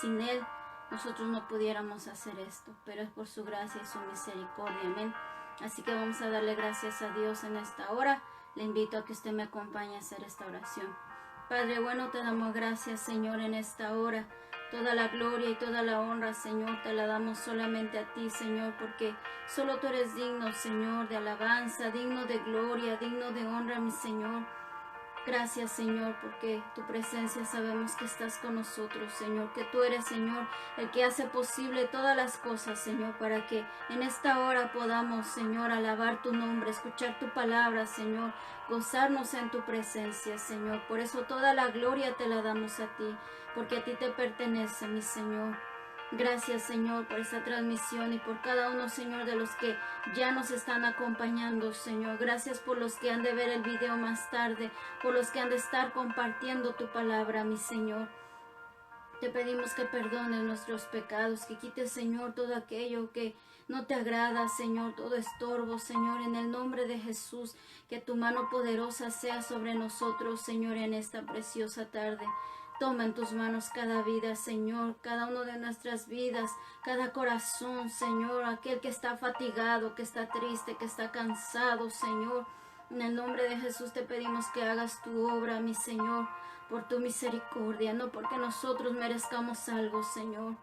sin Él nosotros no pudiéramos hacer esto, pero es por su gracia y su misericordia, amén. Así que vamos a darle gracias a Dios en esta hora. Le invito a que usted me acompañe a hacer esta oración. Padre bueno, te damos gracias, Señor, en esta hora. Toda la gloria y toda la honra, Señor, te la damos solamente a ti, Señor, porque solo tú eres digno, Señor, de alabanza, digno de gloria, digno de honra, mi Señor. Gracias, Señor, porque tu presencia sabemos que estás con nosotros, Señor, que tú eres, Señor, el que hace posible todas las cosas, Señor, para que en esta hora podamos, Señor, alabar tu nombre, escuchar tu palabra, Señor, gozarnos en tu presencia, Señor. Por eso toda la gloria te la damos a ti, porque a ti te pertenece, mi Señor. Gracias, Señor, por esta transmisión y por cada uno, Señor, de los que ya nos están acompañando, Señor. Gracias por los que han de ver el video más tarde, por los que han de estar compartiendo tu palabra, mi Señor. Te pedimos que perdones nuestros pecados, que quites, Señor, todo aquello que no te agrada, Señor, todo estorbo, Señor, en el nombre de Jesús, que tu mano poderosa sea sobre nosotros, Señor, en esta preciosa tarde. Toma en tus manos cada vida, Señor, cada uno de nuestras vidas, cada corazón, Señor, aquel que está fatigado, que está triste, que está cansado, Señor. En el nombre de Jesús te pedimos que hagas tu obra, mi Señor, por tu misericordia, no porque nosotros merezcamos algo, Señor,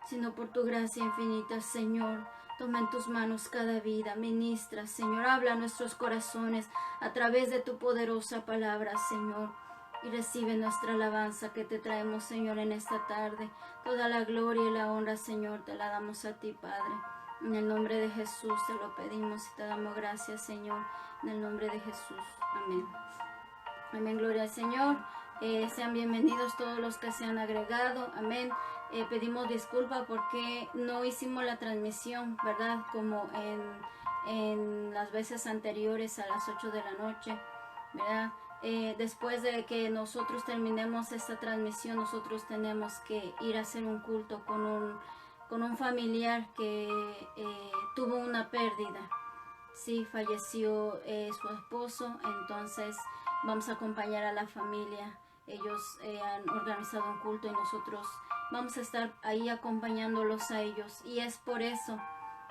sino por tu gracia infinita, Señor. Toma en tus manos cada vida, ministra, Señor, habla a nuestros corazones a través de tu poderosa palabra, Señor. Y recibe nuestra alabanza que te traemos, Señor, en esta tarde. Toda la gloria y la honra, Señor, te la damos a ti, Padre. En el nombre de Jesús te lo pedimos y te damos gracias, Señor. En el nombre de Jesús. Amén. Amén, gloria al Señor. Sean bienvenidos todos los que se han agregado. Amén. Pedimos disculpa porque no hicimos la transmisión, ¿verdad? Como en las veces anteriores a las 8 de la noche, ¿verdad? Después de que nosotros terminemos esta transmisión, nosotros tenemos que ir a hacer un culto con un familiar que tuvo una pérdida. Sí, falleció su esposo, entonces vamos a acompañar a la familia. Ellos han organizado un culto y nosotros vamos a estar ahí acompañándolos a ellos. Y es por eso,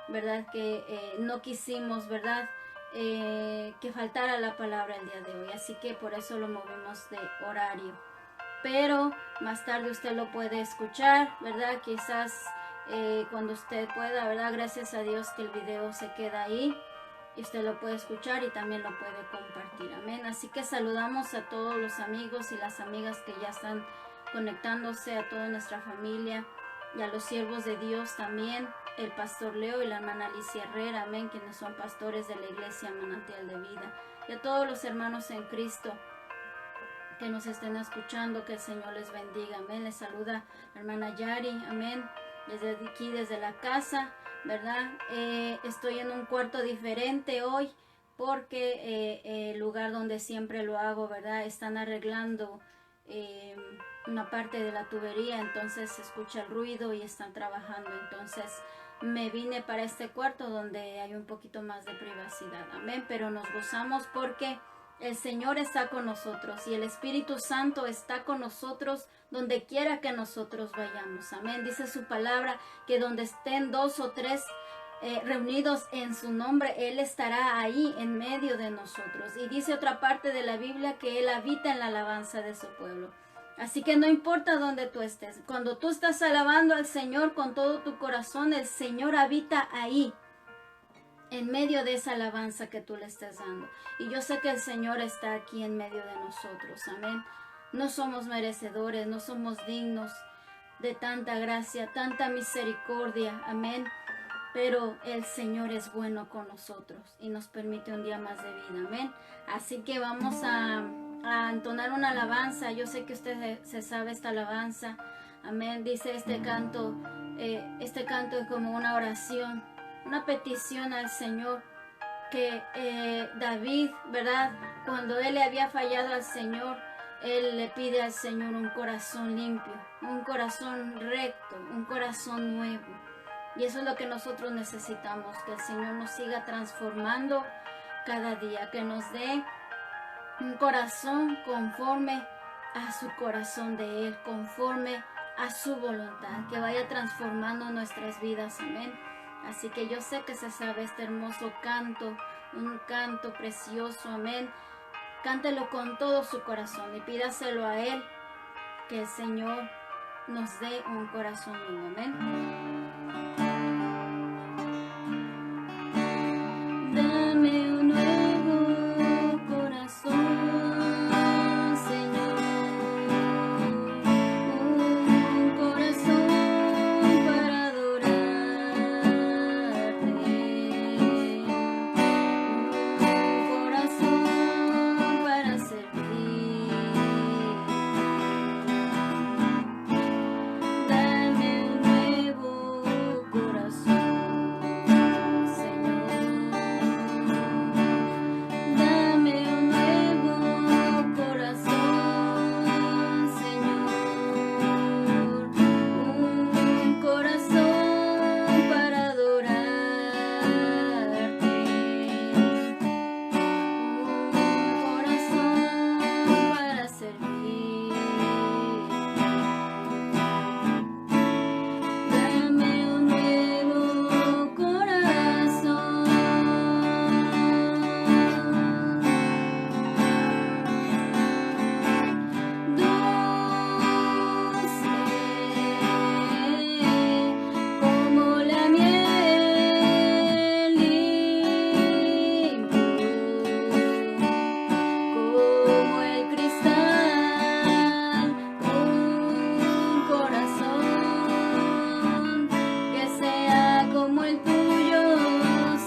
¿verdad? Que no quisimos, ¿verdad? Que faltara la palabra el día de hoy, así que por eso lo movimos de horario, pero más tarde usted lo puede escuchar, ¿verdad? Quizás cuando usted pueda, ¿verdad? Gracias a Dios que el video se queda ahí y usted lo puede escuchar y también lo puede compartir, amén. Así que saludamos a todos los amigos y las amigas que ya están conectándose, a toda nuestra familia y a los siervos de Dios también, el pastor Leo y la hermana Alicia Herrera, amén, quienes son pastores de la iglesia Manantial de Vida, y a todos los hermanos en Cristo que nos estén escuchando, que el Señor les bendiga, amén. Les saluda la hermana Yari, amén, desde aquí, desde la casa, ¿verdad? Estoy en un cuarto diferente hoy porque el lugar donde siempre lo hago, ¿verdad? Están arreglando una parte de la tubería, entonces se escucha el ruido y están trabajando, entonces me vine para este cuarto donde hay un poquito más de privacidad, amén. Pero nos gozamos porque el Señor está con nosotros y el Espíritu Santo está con nosotros donde quiera que nosotros vayamos, amén. Dice su palabra que donde estén 2 o 3 reunidos en su nombre, Él estará ahí en medio de nosotros. Y dice otra parte de la Biblia que Él habita en la alabanza de su pueblo. Así que no importa dónde tú estés, cuando tú estás alabando al Señor con todo tu corazón, el Señor habita ahí, en medio de esa alabanza que tú le estás dando. Y yo sé que el Señor está aquí en medio de nosotros, amén. No somos merecedores, no somos dignos de tanta gracia, tanta misericordia, amén. Pero el Señor es bueno con nosotros y nos permite un día más de vida, amén. Así que vamos a entonar una alabanza. Yo sé que usted se sabe esta alabanza, amén. Dice este canto es como una oración, una petición al Señor que David, ¿verdad? Cuando él le había fallado al Señor, él le pide al Señor un corazón limpio, un corazón recto, un corazón nuevo. Y eso es lo que nosotros necesitamos, que el Señor nos siga transformando cada día, que nos dé un corazón conforme a su corazón de Él, conforme a su voluntad, que vaya transformando nuestras vidas, amén. Así que yo sé que se sabe este hermoso canto, un canto precioso, amén. Cántelo con todo su corazón y pídaselo a Él, que el Señor nos dé un corazón nuevo, amén. Dame un nuevo corazón, Señor, un corazón para adorarte, un corazón para servir. Dame un nuevo corazón, Señor. Dame un nuevo corazón, Señor, un corazón para adorarte, un corazón para servir. Dame un nuevo corazón. Dulce como la miel, limpio como el cristal, un corazón que sea como el tuyo,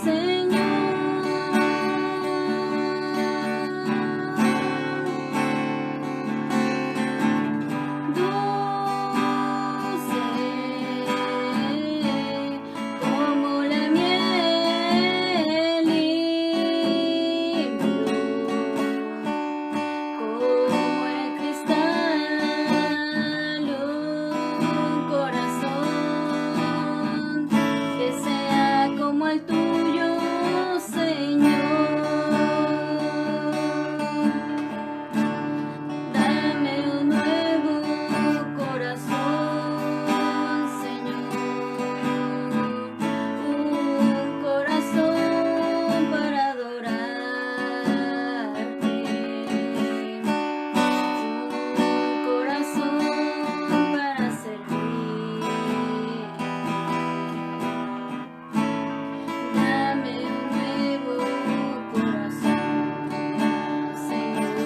Señor. Dulce como la miel, limpio como el cristal, un corazón que sea como el tuyo, Señor. Dame un nuevo corazón, Señor, un corazón para adorarte, un corazón para servir. Dame un nuevo corazón, Señor.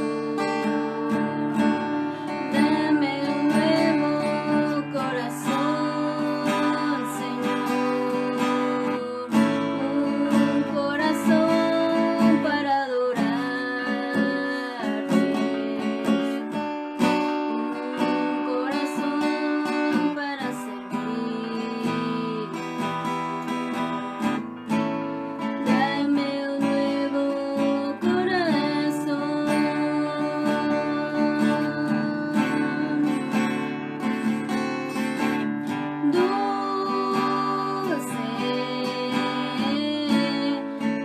Dame un nuevo corazón, Señor, un corazón para adorarte, un corazón para servir. Dame un nuevo corazón. Dulce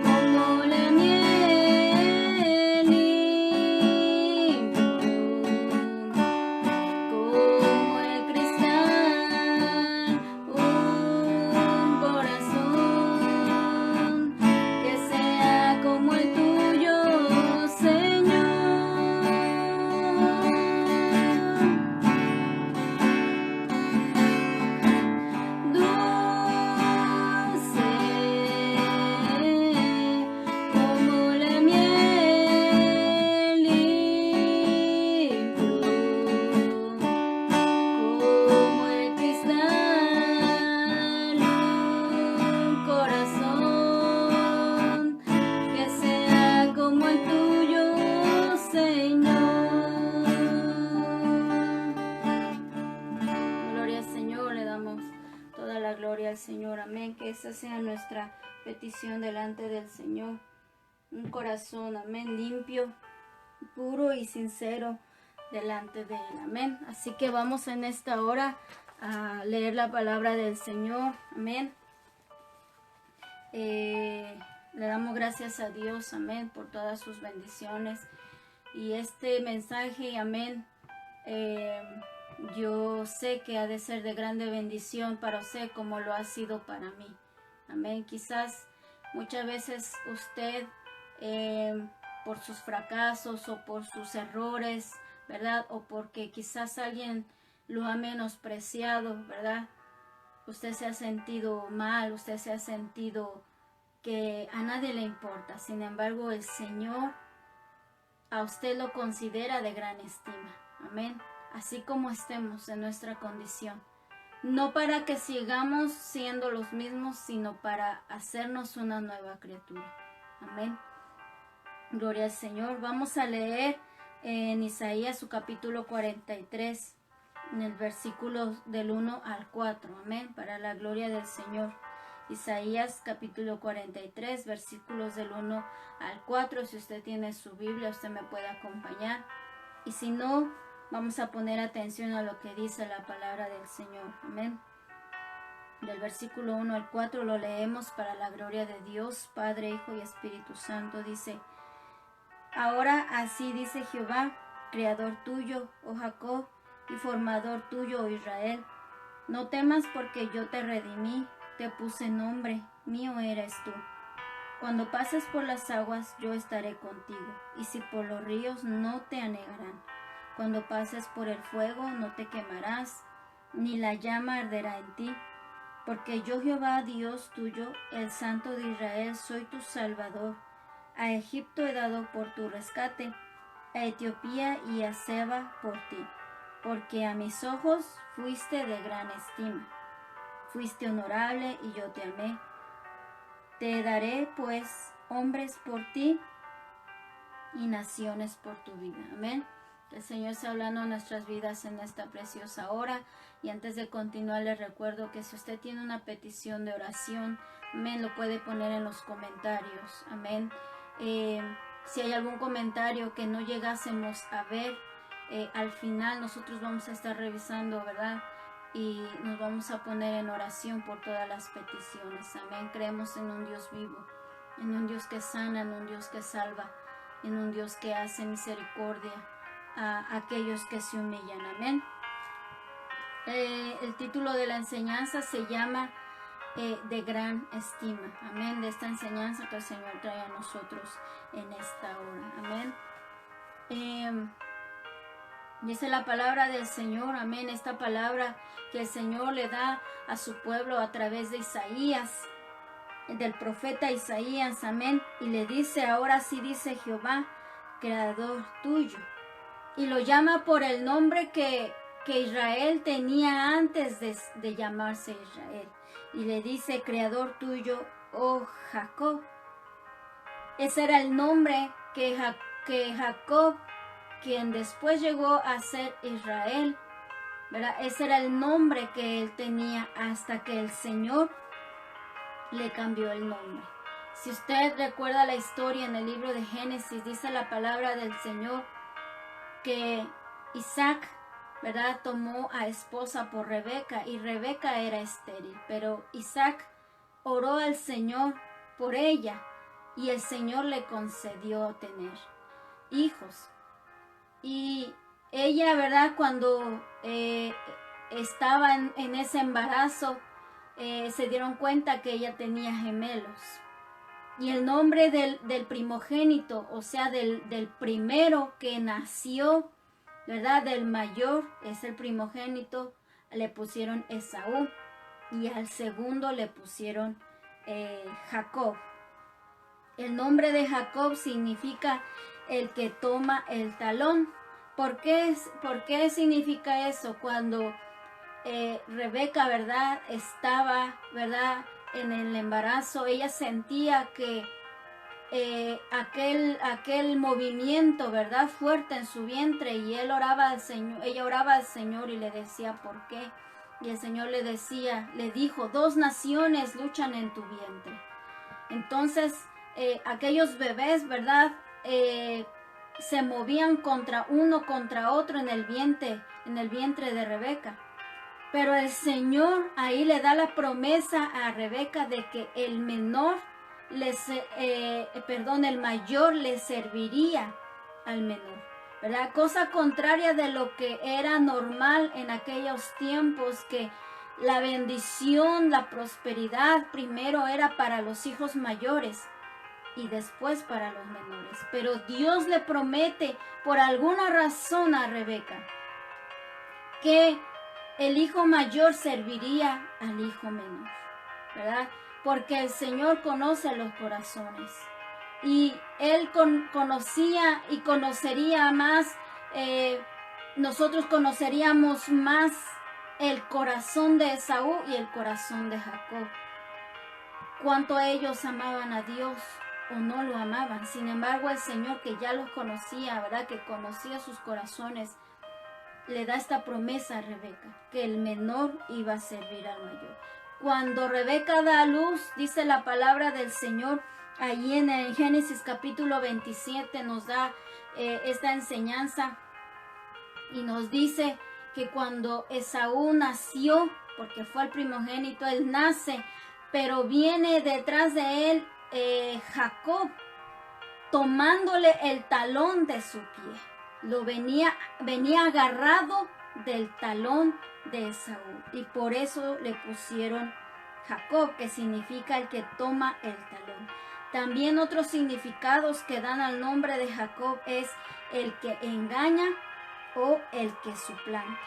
como la miel, limpio como el cristal, un corazón que sea como el tuyo, Señor. Dulce como la miel, limpio como el cristal, un corazón que sea como el tuyo, Señor. Gloria al Señor, le damos toda la gloria al Señor, amén. Que esa sea nuestra petición delante del Señor. Un corazón, amén, limpio, puro y sincero delante de Él, amén. Así que vamos en esta hora a leer la palabra del Señor, amén. Le damos gracias a Dios, amén, por todas sus bendiciones. Y este mensaje, amén, Yo sé que ha de ser de grande bendición para usted como lo ha sido para mí. Amén. Quizás muchas veces usted por sus fracasos o por sus errores, ¿verdad? O porque quizás alguien lo ha menospreciado, ¿verdad? Usted se ha sentido mal, usted se ha sentido que a nadie le importa. Sin embargo, el Señor a usted lo considera de gran estima. Amén. Así como estemos en nuestra condición. No para que sigamos siendo los mismos, sino para hacernos una nueva criatura. Amén. Gloria al Señor. Vamos a leer en Isaías su capítulo 43, en el versículo del 1 al 4. Amén. Para la gloria del Señor. Isaías capítulo 43, versículos del 1 al 4. Si usted tiene su Biblia, usted me puede acompañar. Y si no, vamos a poner atención a lo que dice la palabra del Señor. Amén. Del versículo 1 al 4 lo leemos para la gloria de Dios, Padre, Hijo y Espíritu Santo. Dice: Ahora así dice Jehová, Creador tuyo, oh Jacob, y formador tuyo, oh Israel. No temas porque yo te redimí, te puse nombre, mío eres tú. Cuando pases por las aguas, yo estaré contigo, y si por los ríos, no te anegarán. Cuando pases por el fuego, no te quemarás, ni la llama arderá en ti. Porque yo, Jehová, Dios tuyo, el Santo de Israel, soy tu Salvador. A Egipto he dado por tu rescate, a Etiopía y a Seba por ti. Porque a mis ojos fuiste de gran estima. Fuiste honorable y yo te amé. Te daré, pues, hombres por ti y naciones por tu vida. Amén. Que el Señor sea hablando en nuestras vidas en esta preciosa hora. Y antes de continuar, les recuerdo que si usted tiene una petición de oración, amén, lo puede poner en los comentarios. Amén. Si hay algún comentario que no llegásemos a ver, al final nosotros vamos a estar revisando, ¿verdad? Y nos vamos a poner en oración por todas las peticiones. Amén. Creemos en un Dios vivo, en un Dios que sana, en un Dios que salva, en un Dios que hace misericordia a aquellos que se humillan. Amén. El título de la enseñanza se llama de gran estima. Amén. De esta enseñanza que el Señor trae a nosotros en esta hora. Amén. Dice la palabra del Señor, amén, esta palabra que el Señor le da a su pueblo a través de Isaías, del profeta Isaías, amén, y le dice: ahora sí dice Jehová, Creador tuyo, y lo llama por el nombre que Israel tenía antes de llamarse Israel, y le dice: Creador tuyo, oh Jacob. Ese era el nombre que Jacob, quien después llegó a ser Israel, ¿verdad? Ese era el nombre que él tenía hasta que el Señor le cambió el nombre. Si usted recuerda la historia en el libro de Génesis, dice la palabra del Señor que Isaac, ¿verdad?, tomó a esposa por Rebeca, y Rebeca era estéril, pero Isaac oró al Señor por ella y el Señor le concedió tener hijos. Y ella, ¿verdad?, cuando estaba en ese embarazo, se dieron cuenta que ella tenía gemelos. Y el nombre del primogénito, o sea, del primero que nació, ¿verdad?, del mayor, es el primogénito, le pusieron Esaú. Y al segundo le pusieron Jacob. El nombre de Jacob significa el que toma el talón. ¿Por qué significa eso? Cuando Rebeca, ¿verdad?, estaba, ¿verdad?, en el embarazo, ella sentía que aquel movimiento, ¿verdad?, fuerte en su vientre, y ella oraba al Señor y le decía ¿por qué? Y el Señor le dijo: 2 naciones luchan en tu vientre. Entonces aquellos bebés, ¿verdad?, se movían contra otro en el vientre de Rebeca. Pero el Señor ahí le da la promesa a Rebeca de que el mayor le serviría al menor. ¿verdad? Cosa contraria de lo que era normal en aquellos tiempos, que la bendición, la prosperidad primero era para los hijos mayores y después para los menores. Pero Dios le promete por alguna razón a Rebeca que el hijo mayor serviría al hijo menor, ¿verdad? Porque el Señor conoce los corazones y Él conocía y conocería más, nosotros conoceríamos más el corazón de Esaú y el corazón de Jacob. Cuánto ellos amaban a Dios o no lo amaban. Sin embargo, el Señor, que ya los conocía, ¿verdad? Que conocía sus corazones, le da esta promesa a Rebeca, que el menor iba a servir al mayor. Cuando Rebeca da a luz, dice la palabra del Señor, allí en el Génesis capítulo 27 nos da esta enseñanza y nos dice que cuando Esaú nació, porque fue el primogénito, él nace, pero viene detrás de él Jacob, tomándole el talón de su pie. Lo venía agarrado del talón de Esaú, y por eso le pusieron Jacob, que significa el que toma el talón. También otros significados que dan al nombre de Jacob es el que engaña o el que suplanta,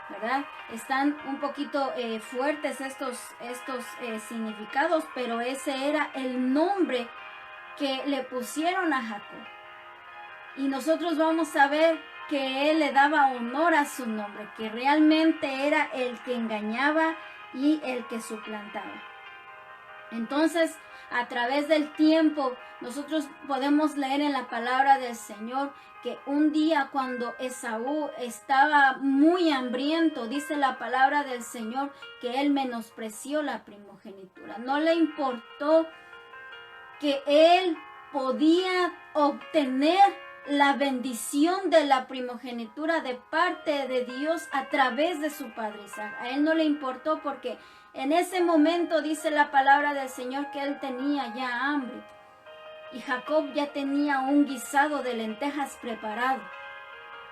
¿verdad? Están un poquito fuertes estos significados, pero ese era el nombre que le pusieron a Jacob. Y nosotros vamos a ver que él le daba honor a su nombre, que realmente era el que engañaba y el que suplantaba. Entonces, a través del tiempo, nosotros podemos leer en la palabra del Señor que un día cuando Esaú estaba muy hambriento, dice la palabra del Señor que él menospreció la primogenitura. No le importó que él podía obtener la bendición de la primogenitura de parte de Dios a través de su padre Isaac. A él no le importó, porque en ese momento dice la palabra del Señor que él tenía ya hambre. Y Jacob ya tenía un guisado de lentejas preparado.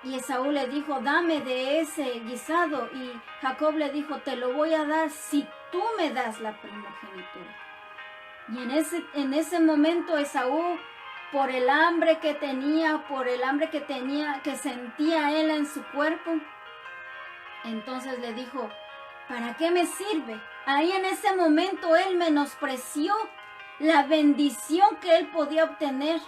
Y Esaú le dijo, dame de ese guisado. Y Jacob le dijo, te lo voy a dar si tú me das la primogenitura. Y en ese momento Esaú, por el hambre que tenía, que sentía él en su cuerpo, entonces le dijo, ¿para qué me sirve? Ahí en ese momento él menospreció la bendición que él podía obtener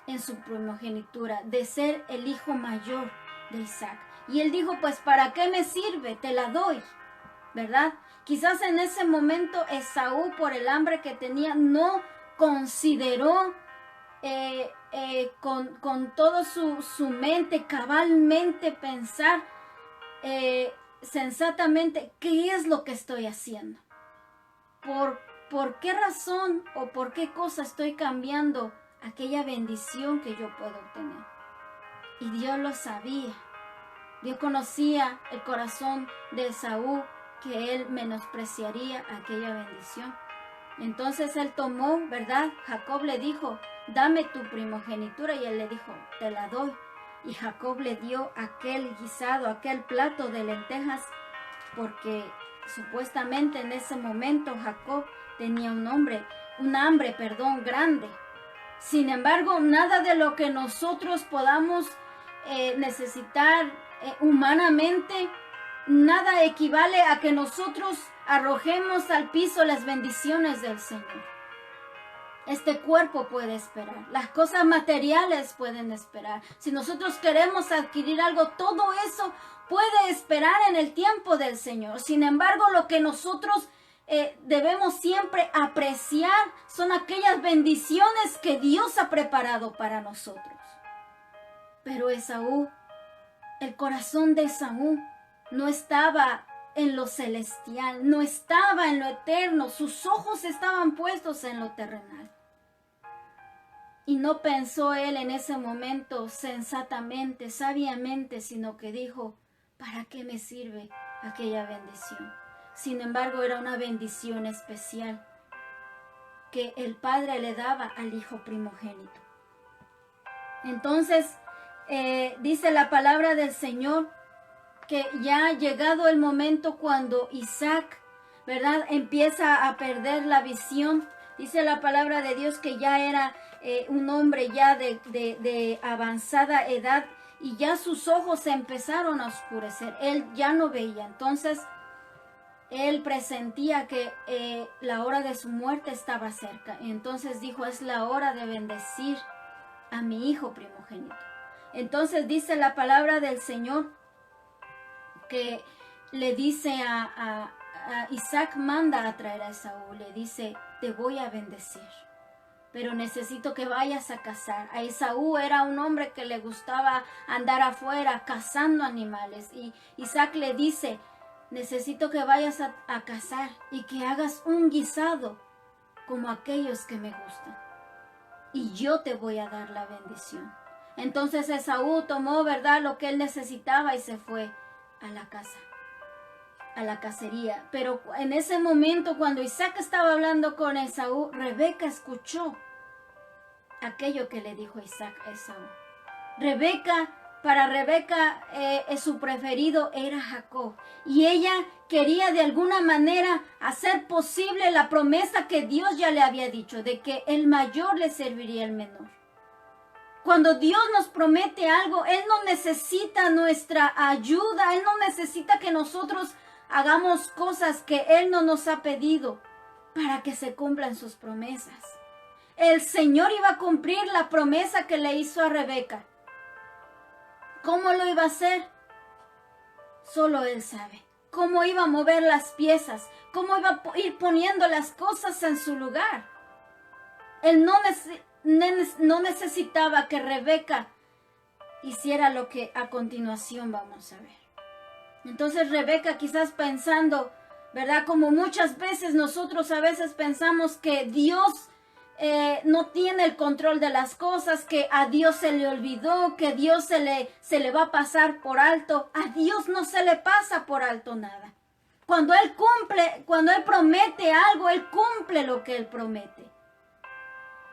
en su primogenitura, de ser el hijo mayor de Isaac. Y él dijo, pues ¿para qué me sirve? Te la doy, ¿verdad? Quizás en ese momento Esaú, por el hambre que tenía, no consideró con todo su mente, cabalmente pensar sensatamente, ¿qué es lo que estoy haciendo? ¿Por qué razón o por qué cosa estoy cambiando aquella bendición que yo puedo obtener? Y Dios lo sabía. Dios conocía el corazón de Esaú, que él menospreciaría aquella bendición. Entonces él tomó, ¿verdad? Jacob le dijo, dame tu primogenitura, y él le dijo, te la doy. Y Jacob le dio aquel guisado, aquel plato de lentejas, porque supuestamente en ese momento Jacob tenía un hambre grande. Sin embargo, nada de lo que nosotros podamos necesitar humanamente, nada equivale a que nosotros arrojemos al piso las bendiciones del Señor. Este cuerpo puede esperar, las cosas materiales pueden esperar. Si nosotros queremos adquirir algo, todo eso puede esperar en el tiempo del Señor. Sin embargo, lo que nosotros debemos siempre apreciar son aquellas bendiciones que Dios ha preparado para nosotros. Pero Esaú, el corazón de Esaú no estaba en lo celestial, no estaba en lo eterno, sus ojos estaban puestos en lo terrenal. Y no pensó él en ese momento sensatamente, sabiamente, sino que dijo, ¿para qué me sirve aquella bendición? Sin embargo, era una bendición especial que el padre le daba al hijo primogénito. Entonces, dice la palabra del Señor que ya ha llegado el momento cuando Isaac, ¿verdad?, empieza a perder la visión. Dice la palabra de Dios que ya era un hombre ya de avanzada edad y ya sus ojos se empezaron a oscurecer. Él ya no veía. Entonces, él presentía que la hora de su muerte estaba cerca. Entonces dijo, es la hora de bendecir a mi hijo primogénito. Entonces dice la palabra del Señor que le dice a Isaac, manda a traer a Esaú. Le dice, te voy a bendecir, pero necesito que vayas a cazar. A Esaú era un hombre que le gustaba andar afuera cazando animales. Y Isaac le dice, necesito que vayas a cazar y que hagas un guisado como aquellos que me gustan. Y yo te voy a dar la bendición. Entonces Esaú tomó, ¿verdad?, lo que él necesitaba y se fue a la casa, a la cacería. Pero en ese momento, cuando Isaac estaba hablando con Esaú, Rebeca escuchó aquello que le dijo Isaac a Esaú. Para Rebeca, su preferido era Jacob. Y ella quería de alguna manera hacer posible la promesa que Dios ya le había dicho, de que el mayor le serviría al menor. Cuando Dios nos promete algo, Él no necesita nuestra ayuda. Él no necesita que nosotros hagamos cosas que Él no nos ha pedido para que se cumplan sus promesas. El Señor iba a cumplir la promesa que le hizo a Rebeca. ¿Cómo lo iba a hacer? Solo Él sabe. ¿Cómo iba a mover las piezas? ¿Cómo iba a ir poniendo las cosas en su lugar? Él no necesitaba que Rebeca hiciera lo que a continuación vamos a ver. Entonces Rebeca, quizás pensando, ¿verdad?, como muchas veces nosotros a veces pensamos que Dios no tiene el control de las cosas, que a Dios se le olvidó, que Dios se le va a pasar por alto. A Dios no se le pasa por alto nada. Cuando Él promete algo, Él cumple lo que Él promete.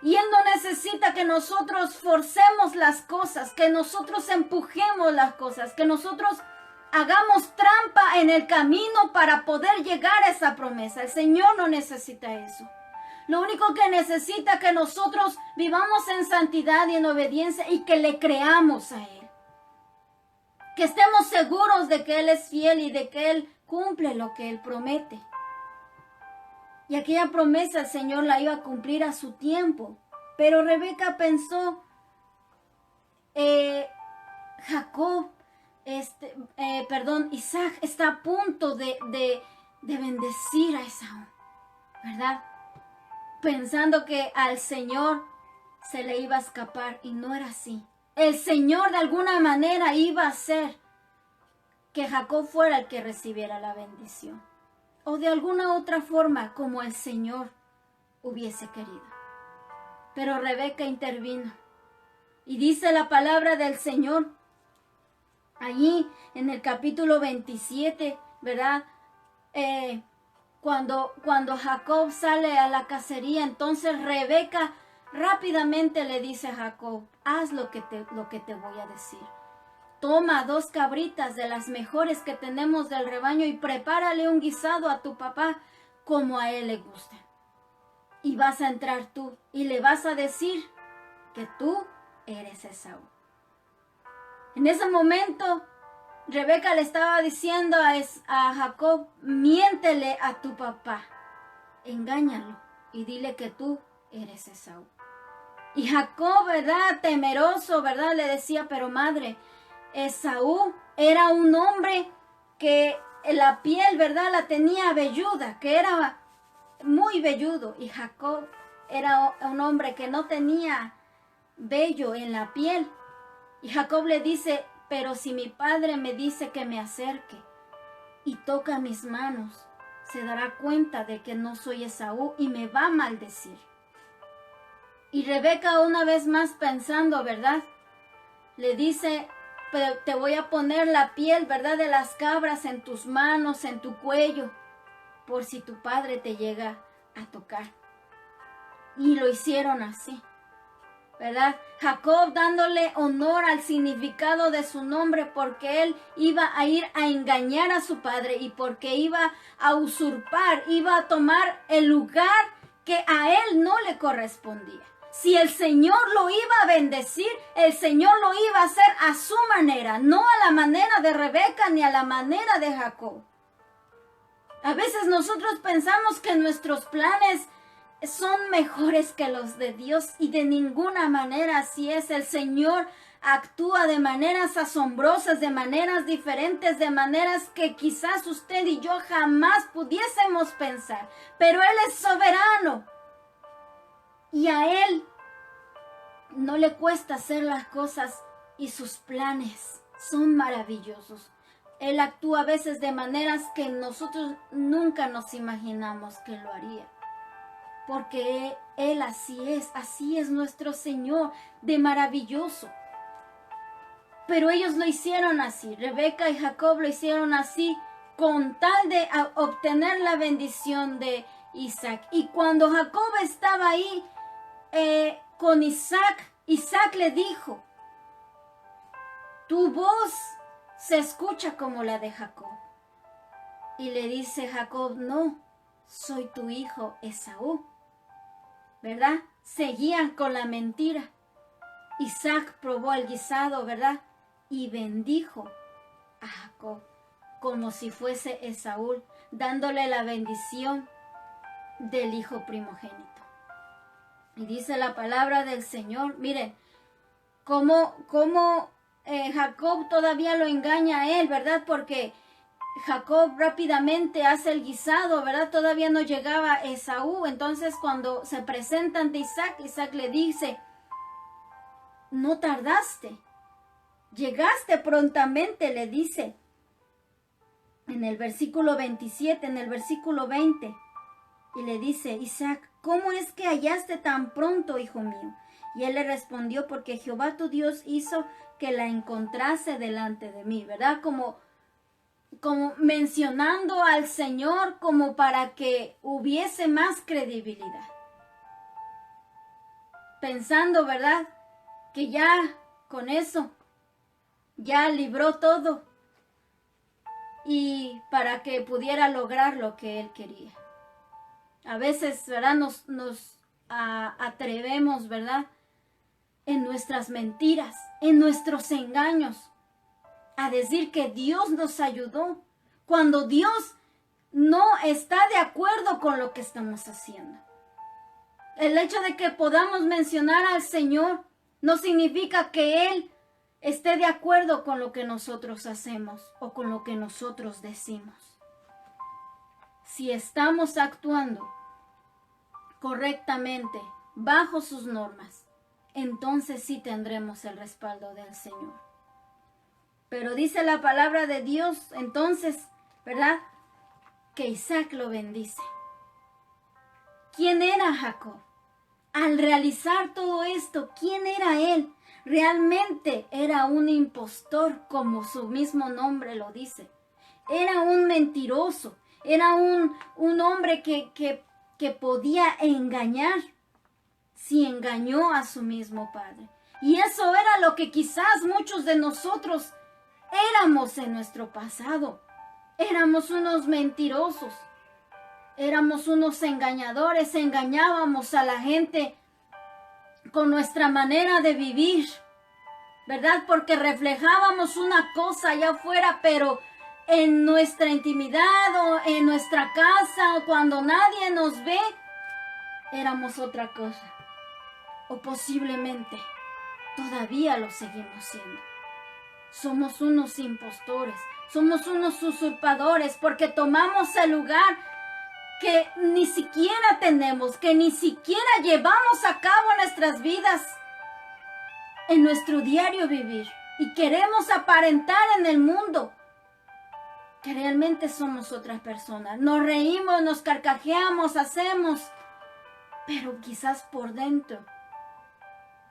Y Él no necesita que nosotros forcemos las cosas, que nosotros empujemos las cosas, que nosotros hagamos trampa en el camino para poder llegar a esa promesa. El Señor no necesita eso. Lo único que necesita es que nosotros vivamos en santidad y en obediencia y que le creamos a Él. Que estemos seguros de que Él es fiel y de que Él cumple lo que Él promete. Y aquella promesa el Señor la iba a cumplir a su tiempo. Pero Rebeca pensó, Isaac está a punto de bendecir a Esaú, ¿verdad? Pensando que al Señor se le iba a escapar, y no era así. El Señor de alguna manera iba a hacer que Jacob fuera el que recibiera la bendición, o de alguna otra forma como el Señor hubiese querido. Pero Rebeca intervino, y dice la palabra del Señor allí en el capítulo 27, ¿verdad? Cuando Jacob sale a la cacería, entonces Rebeca rápidamente le dice a Jacob, haz lo que te voy a decir. Toma 2 cabritas de las mejores que tenemos del rebaño y prepárale un guisado a tu papá como a él le gusta. Y vas a entrar tú y le vas a decir que tú eres Esaú. En ese momento, Rebeca le estaba diciendo a Jacob, miéntele a tu papá, engáñalo y dile que tú eres Esaú. Y Jacob, ¿verdad?, temeroso, ¿verdad?, le decía, pero madre, Esaú era un hombre que la piel, ¿verdad?, la tenía velluda, que era muy velludo, y Jacob era un hombre que no tenía vello en la piel. Y Jacob le dice, pero si mi padre me dice que me acerque y toca mis manos, se dará cuenta de que no soy Esaú y me va a maldecir. Y Rebeca, una vez más pensando, ¿verdad?, le dice, pero te voy a poner la piel, ¿verdad?, de las cabras en tus manos, en tu cuello, por si tu padre te llega a tocar. Y lo hicieron así. ¿verdad? Jacob dándole honor al significado de su nombre porque él iba a ir a engañar a su padre y porque iba a usurpar, iba a tomar el lugar que a él no le correspondía. Si el Señor lo iba a bendecir, el Señor lo iba a hacer a su manera, no a la manera de Rebeca ni a la manera de Jacob. A veces nosotros pensamos que nuestros planes son mejores que los de Dios y de ninguna manera así es. El Señor actúa de maneras asombrosas, de maneras diferentes, de maneras que quizás usted y yo jamás pudiésemos pensar. Pero Él es soberano y a Él no le cuesta hacer las cosas y sus planes son maravillosos. Él actúa a veces de maneras que nosotros nunca nos imaginamos que lo haría. Porque Él así es nuestro Señor, de maravilloso. Pero ellos lo hicieron así, Rebeca y Jacob lo hicieron así, con tal de obtener la bendición de Isaac. Y cuando Jacob estaba ahí con Isaac, Isaac le dijo, tu voz se escucha como la de Jacob. Y le dice Jacob, no, soy tu hijo Esaú. ¿Verdad? Seguían con la mentira. Isaac probó el guisado, ¿verdad? Y bendijo a Jacob como si fuese Esaú, dándole la bendición del hijo primogénito. Y dice la palabra del Señor, miren, cómo Jacob todavía lo engaña a él, ¿verdad? Porque Jacob rápidamente hace el guisado, ¿verdad? Todavía no llegaba Esaú. Entonces cuando se presenta ante Isaac, Isaac le dice, no tardaste, llegaste prontamente, le dice. En el versículo 27, en el versículo 20, y le dice, Isaac, ¿cómo es que hallaste tan pronto, hijo mío? Y él le respondió, porque Jehová tu Dios hizo que la encontrase delante de mí, ¿verdad? Como mencionando al Señor como para que hubiese más credibilidad. Pensando, ¿verdad? Que ya con eso, ya libró todo. Y para que pudiera lograr lo que él quería. A veces, ¿verdad? Nos atrevemos, ¿verdad? En nuestras mentiras, en nuestros engaños, a decir que Dios nos ayudó, cuando Dios no está de acuerdo con lo que estamos haciendo. El hecho de que podamos mencionar al Señor no significa que Él esté de acuerdo con lo que nosotros hacemos o con lo que nosotros decimos. Si estamos actuando correctamente bajo sus normas, entonces sí tendremos el respaldo del Señor. Pero dice la palabra de Dios, entonces, ¿verdad? Que Isaac lo bendice. ¿Quién era Jacob? Al realizar todo esto, ¿quién era él? Realmente era un impostor, como su mismo nombre lo dice. Era un mentiroso, era un hombre que podía engañar, si engañó a su mismo padre. Y eso era lo que quizás muchos de nosotros éramos en nuestro pasado. Éramos unos mentirosos, éramos unos engañadores, engañábamos a la gente con nuestra manera de vivir, ¿verdad? Porque reflejábamos una cosa allá afuera, pero en nuestra intimidad o en nuestra casa o cuando nadie nos ve, éramos otra cosa. O posiblemente todavía lo seguimos siendo. Somos unos impostores, somos unos usurpadores porque tomamos el lugar que ni siquiera tenemos, que ni siquiera llevamos a cabo en nuestras vidas, en nuestro diario vivir. Y queremos aparentar en el mundo que realmente somos otras personas. Nos reímos, nos carcajeamos, hacemos, pero quizás por dentro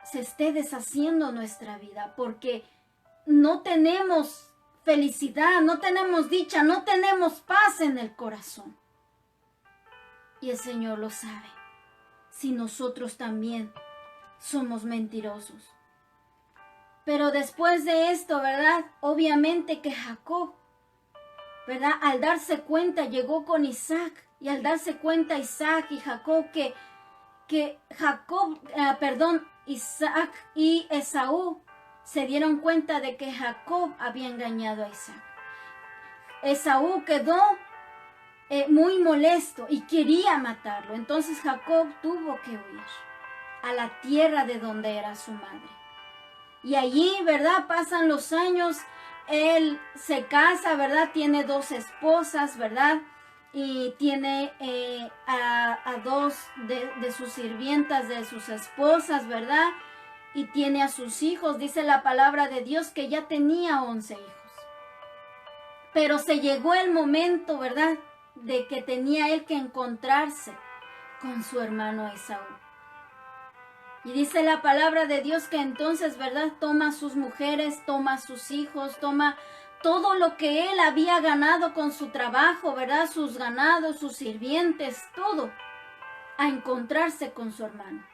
se esté deshaciendo nuestra vida porque no tenemos felicidad, no tenemos dicha, no tenemos paz en el corazón. Y el Señor lo sabe. Si nosotros también somos mentirosos. Pero después de esto, ¿verdad? Obviamente que Jacob, ¿verdad? Al darse cuenta, llegó con Isaac. Y al darse cuenta Isaac y Jacob Isaac y Esaú se dieron cuenta de que Jacob había engañado a Isaac. Esaú quedó muy molesto y quería matarlo. Entonces Jacob tuvo que huir a la tierra de donde era su madre. Y allí, ¿verdad? Pasan los años, él se casa, ¿verdad? Tiene 2 esposas, ¿verdad? Y tiene a 2 de sus sirvientas, de sus esposas, ¿verdad? Y tiene a sus hijos. Dice la palabra de Dios que ya tenía 11 hijos. Pero se llegó el momento, ¿verdad?, de que tenía él que encontrarse con su hermano Esaú. Y dice la palabra de Dios que entonces, ¿verdad?, toma sus mujeres, toma sus hijos, toma todo lo que él había ganado con su trabajo, ¿verdad?, sus ganados, sus sirvientes, todo, a encontrarse con su hermano.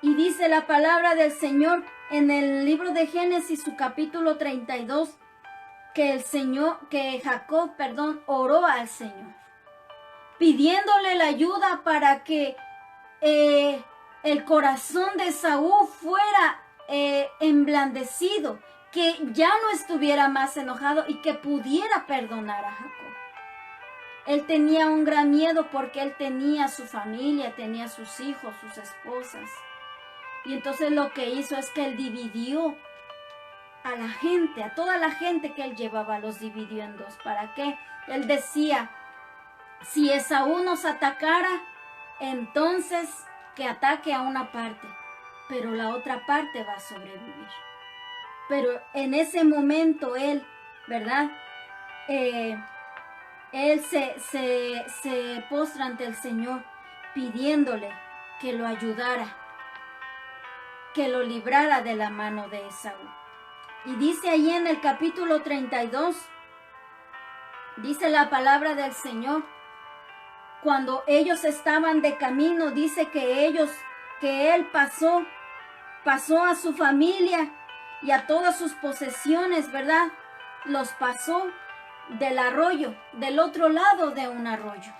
Y dice la palabra del Señor en el libro de Génesis, su capítulo 32, que Jacob, oró al Señor, pidiéndole la ayuda para que el corazón de Esaú fuera emblandecido, que ya no estuviera más enojado y que pudiera perdonar a Jacob. Él tenía un gran miedo porque él tenía su familia, tenía sus hijos, sus esposas. Y entonces lo que hizo es que él dividió a la gente, a toda la gente que él llevaba, los dividió en 2. ¿Para qué? Él decía, si Esaú nos atacara, entonces que ataque a una parte, pero la otra parte va a sobrevivir. Pero en ese momento él, ¿verdad? Él se postra ante el Señor pidiéndole que lo ayudara, que lo librara de la mano de Esaú. Y dice allí en el capítulo 32, dice la palabra del Señor, cuando ellos estaban de camino, dice que él pasó a su familia y a todas sus posesiones, ¿verdad? Los pasó del arroyo, del otro lado de un arroyo,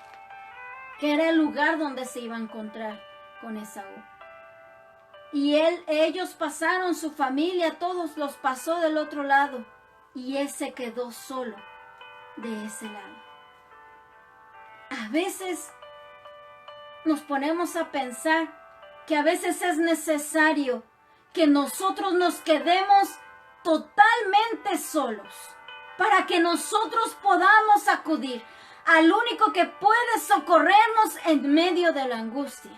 que era el lugar donde se iba a encontrar con Esaú. Y ellos pasaron, su familia, todos los pasó del otro lado. Y él se quedó solo de ese lado. A veces nos ponemos a pensar que a veces es necesario que nosotros nos quedemos totalmente solos para que nosotros podamos acudir al único que puede socorrernos en medio de la angustia.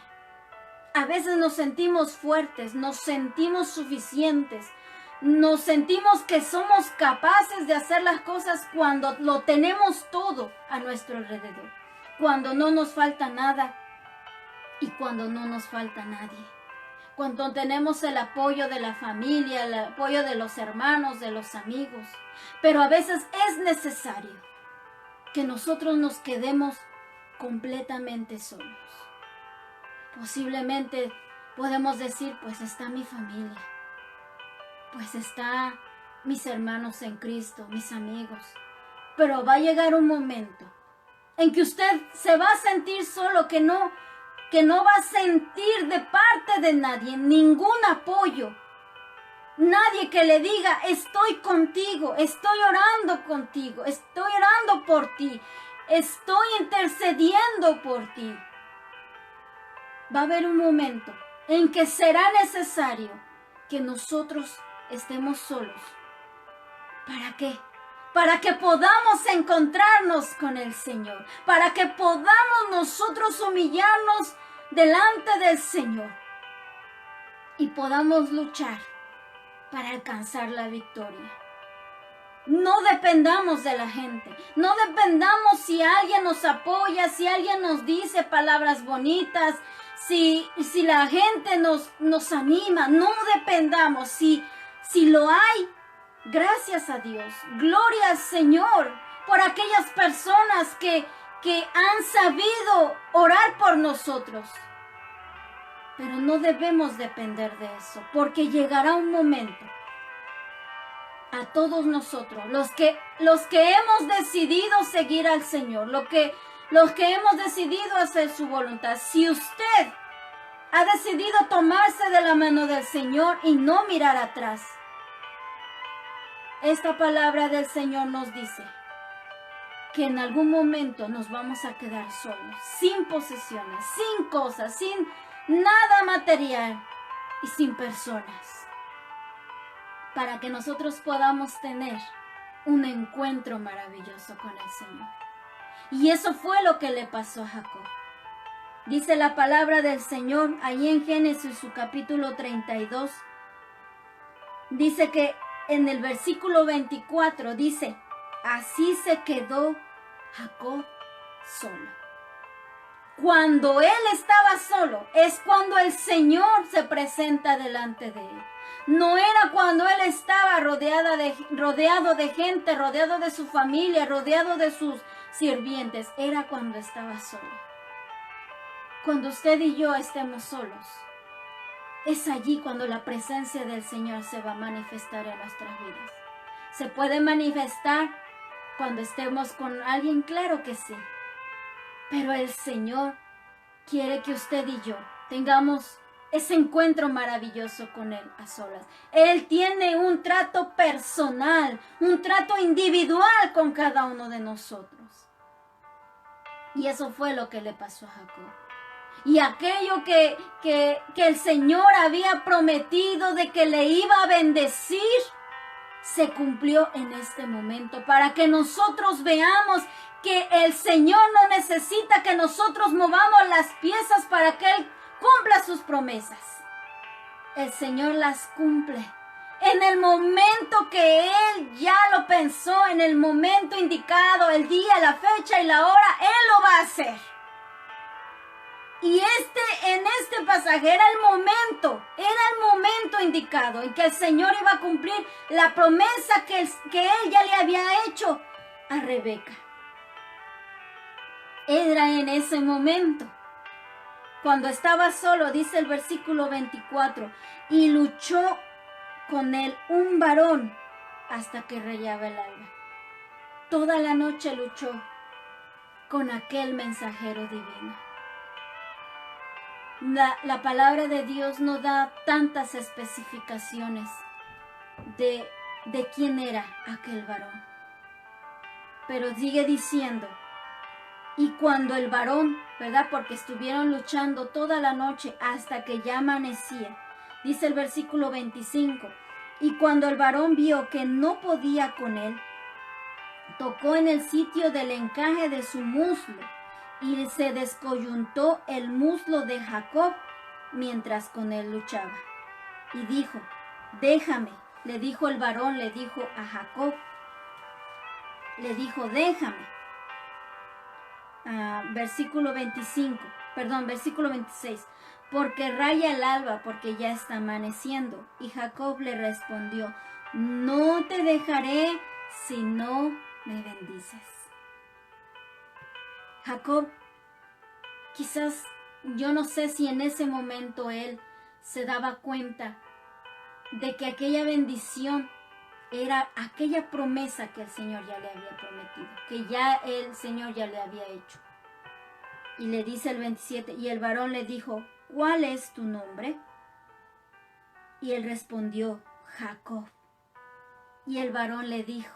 A veces nos sentimos fuertes, nos sentimos suficientes, nos sentimos que somos capaces de hacer las cosas cuando lo tenemos todo a nuestro alrededor, cuando no nos falta nada y cuando no nos falta nadie, cuando tenemos el apoyo de la familia, el apoyo de los hermanos, de los amigos. Pero a veces es necesario que nosotros nos quedemos completamente solos. Posiblemente podemos decir, pues está mi familia, pues está mis hermanos en Cristo, mis amigos. Pero va a llegar un momento en que usted se va a sentir solo, que no va a sentir de parte de nadie ningún apoyo. Nadie que le diga, estoy contigo, estoy orando contigo, estoy orando por ti, estoy intercediendo por ti. Va a haber un momento en que será necesario que nosotros estemos solos. ¿Para qué? Para que podamos encontrarnos con el Señor, para que podamos nosotros humillarnos delante del Señor y podamos luchar para alcanzar la victoria. No dependamos de la gente, no dependamos si alguien nos apoya, si alguien nos dice palabras bonitas, si la gente nos anima. No dependamos. Si lo hay, gracias a Dios, gloria al Señor por aquellas personas que han sabido orar por nosotros. Pero no debemos depender de eso, porque llegará un momento a todos nosotros, los que hemos decidido seguir al Señor, los que hemos decidido hacer su voluntad. Si usted ha decidido tomarse de la mano del Señor y no mirar atrás, esta palabra del Señor nos dice que en algún momento nos vamos a quedar solos, sin posesiones, sin cosas, sin nada material y sin personas, para que nosotros podamos tener un encuentro maravilloso con el Señor. Y eso fue lo que le pasó a Jacob. Dice la palabra del Señor ahí en Génesis, su capítulo 32. Dice que en el versículo 24 dice: así se quedó Jacob solo. Cuando él estaba solo es cuando el Señor se presenta delante de él. No era cuando él estaba rodeado de gente, rodeado de su familia, rodeado de sus sirvientes. Era cuando estaba solo. Cuando usted y yo estemos solos, es allí cuando la presencia del Señor se va a manifestar en nuestras vidas. ¿Se puede manifestar cuando estemos con alguien? Claro que sí. Pero el Señor quiere que usted y yo tengamos ese encuentro maravilloso con Él a solas. Él tiene un trato personal, un trato individual con cada uno de nosotros. Y eso fue lo que le pasó a Jacob. Y aquello que el Señor había prometido de que le iba a bendecir, se cumplió en este momento, para que nosotros veamos que el Señor no necesita que nosotros movamos las piezas para que Él cumpla sus promesas. El Señor las cumple en el momento que Él ya lo pensó, en el momento indicado, el día, la fecha y la hora, Él lo va a hacer. Y en este pasaje era el momento indicado en que el Señor iba a cumplir la promesa que Él ya le había hecho a Rebeca. Era en ese momento, cuando estaba solo, dice el versículo 24, y luchó con él un varón hasta que rayaba el alba. Toda la noche luchó con aquel mensajero divino. La palabra de Dios no da tantas especificaciones de quién era aquel varón. Pero sigue diciendo, y cuando el varón, ¿verdad? Porque estuvieron luchando toda la noche hasta que ya amanecía. Dice el versículo 25, y cuando el varón vio que no podía con él, tocó en el sitio del encaje de su muslo, y se descoyuntó el muslo de Jacob mientras con él luchaba. Y dijo, déjame, le dijo el varón, le dijo a Jacob, le dijo, déjame. Versículo 26, porque raya el alba, porque ya está amaneciendo. Y Jacob le respondió, no te dejaré si no me bendices. Jacob, quizás, yo no sé si en ese momento él se daba cuenta de que aquella bendición era aquella promesa que el Señor ya le había prometido, que ya el Señor ya le había hecho. Y le dice el 27, y el varón le dijo, ¿cuál es tu nombre? Y él respondió, Jacob. Y el varón le dijo,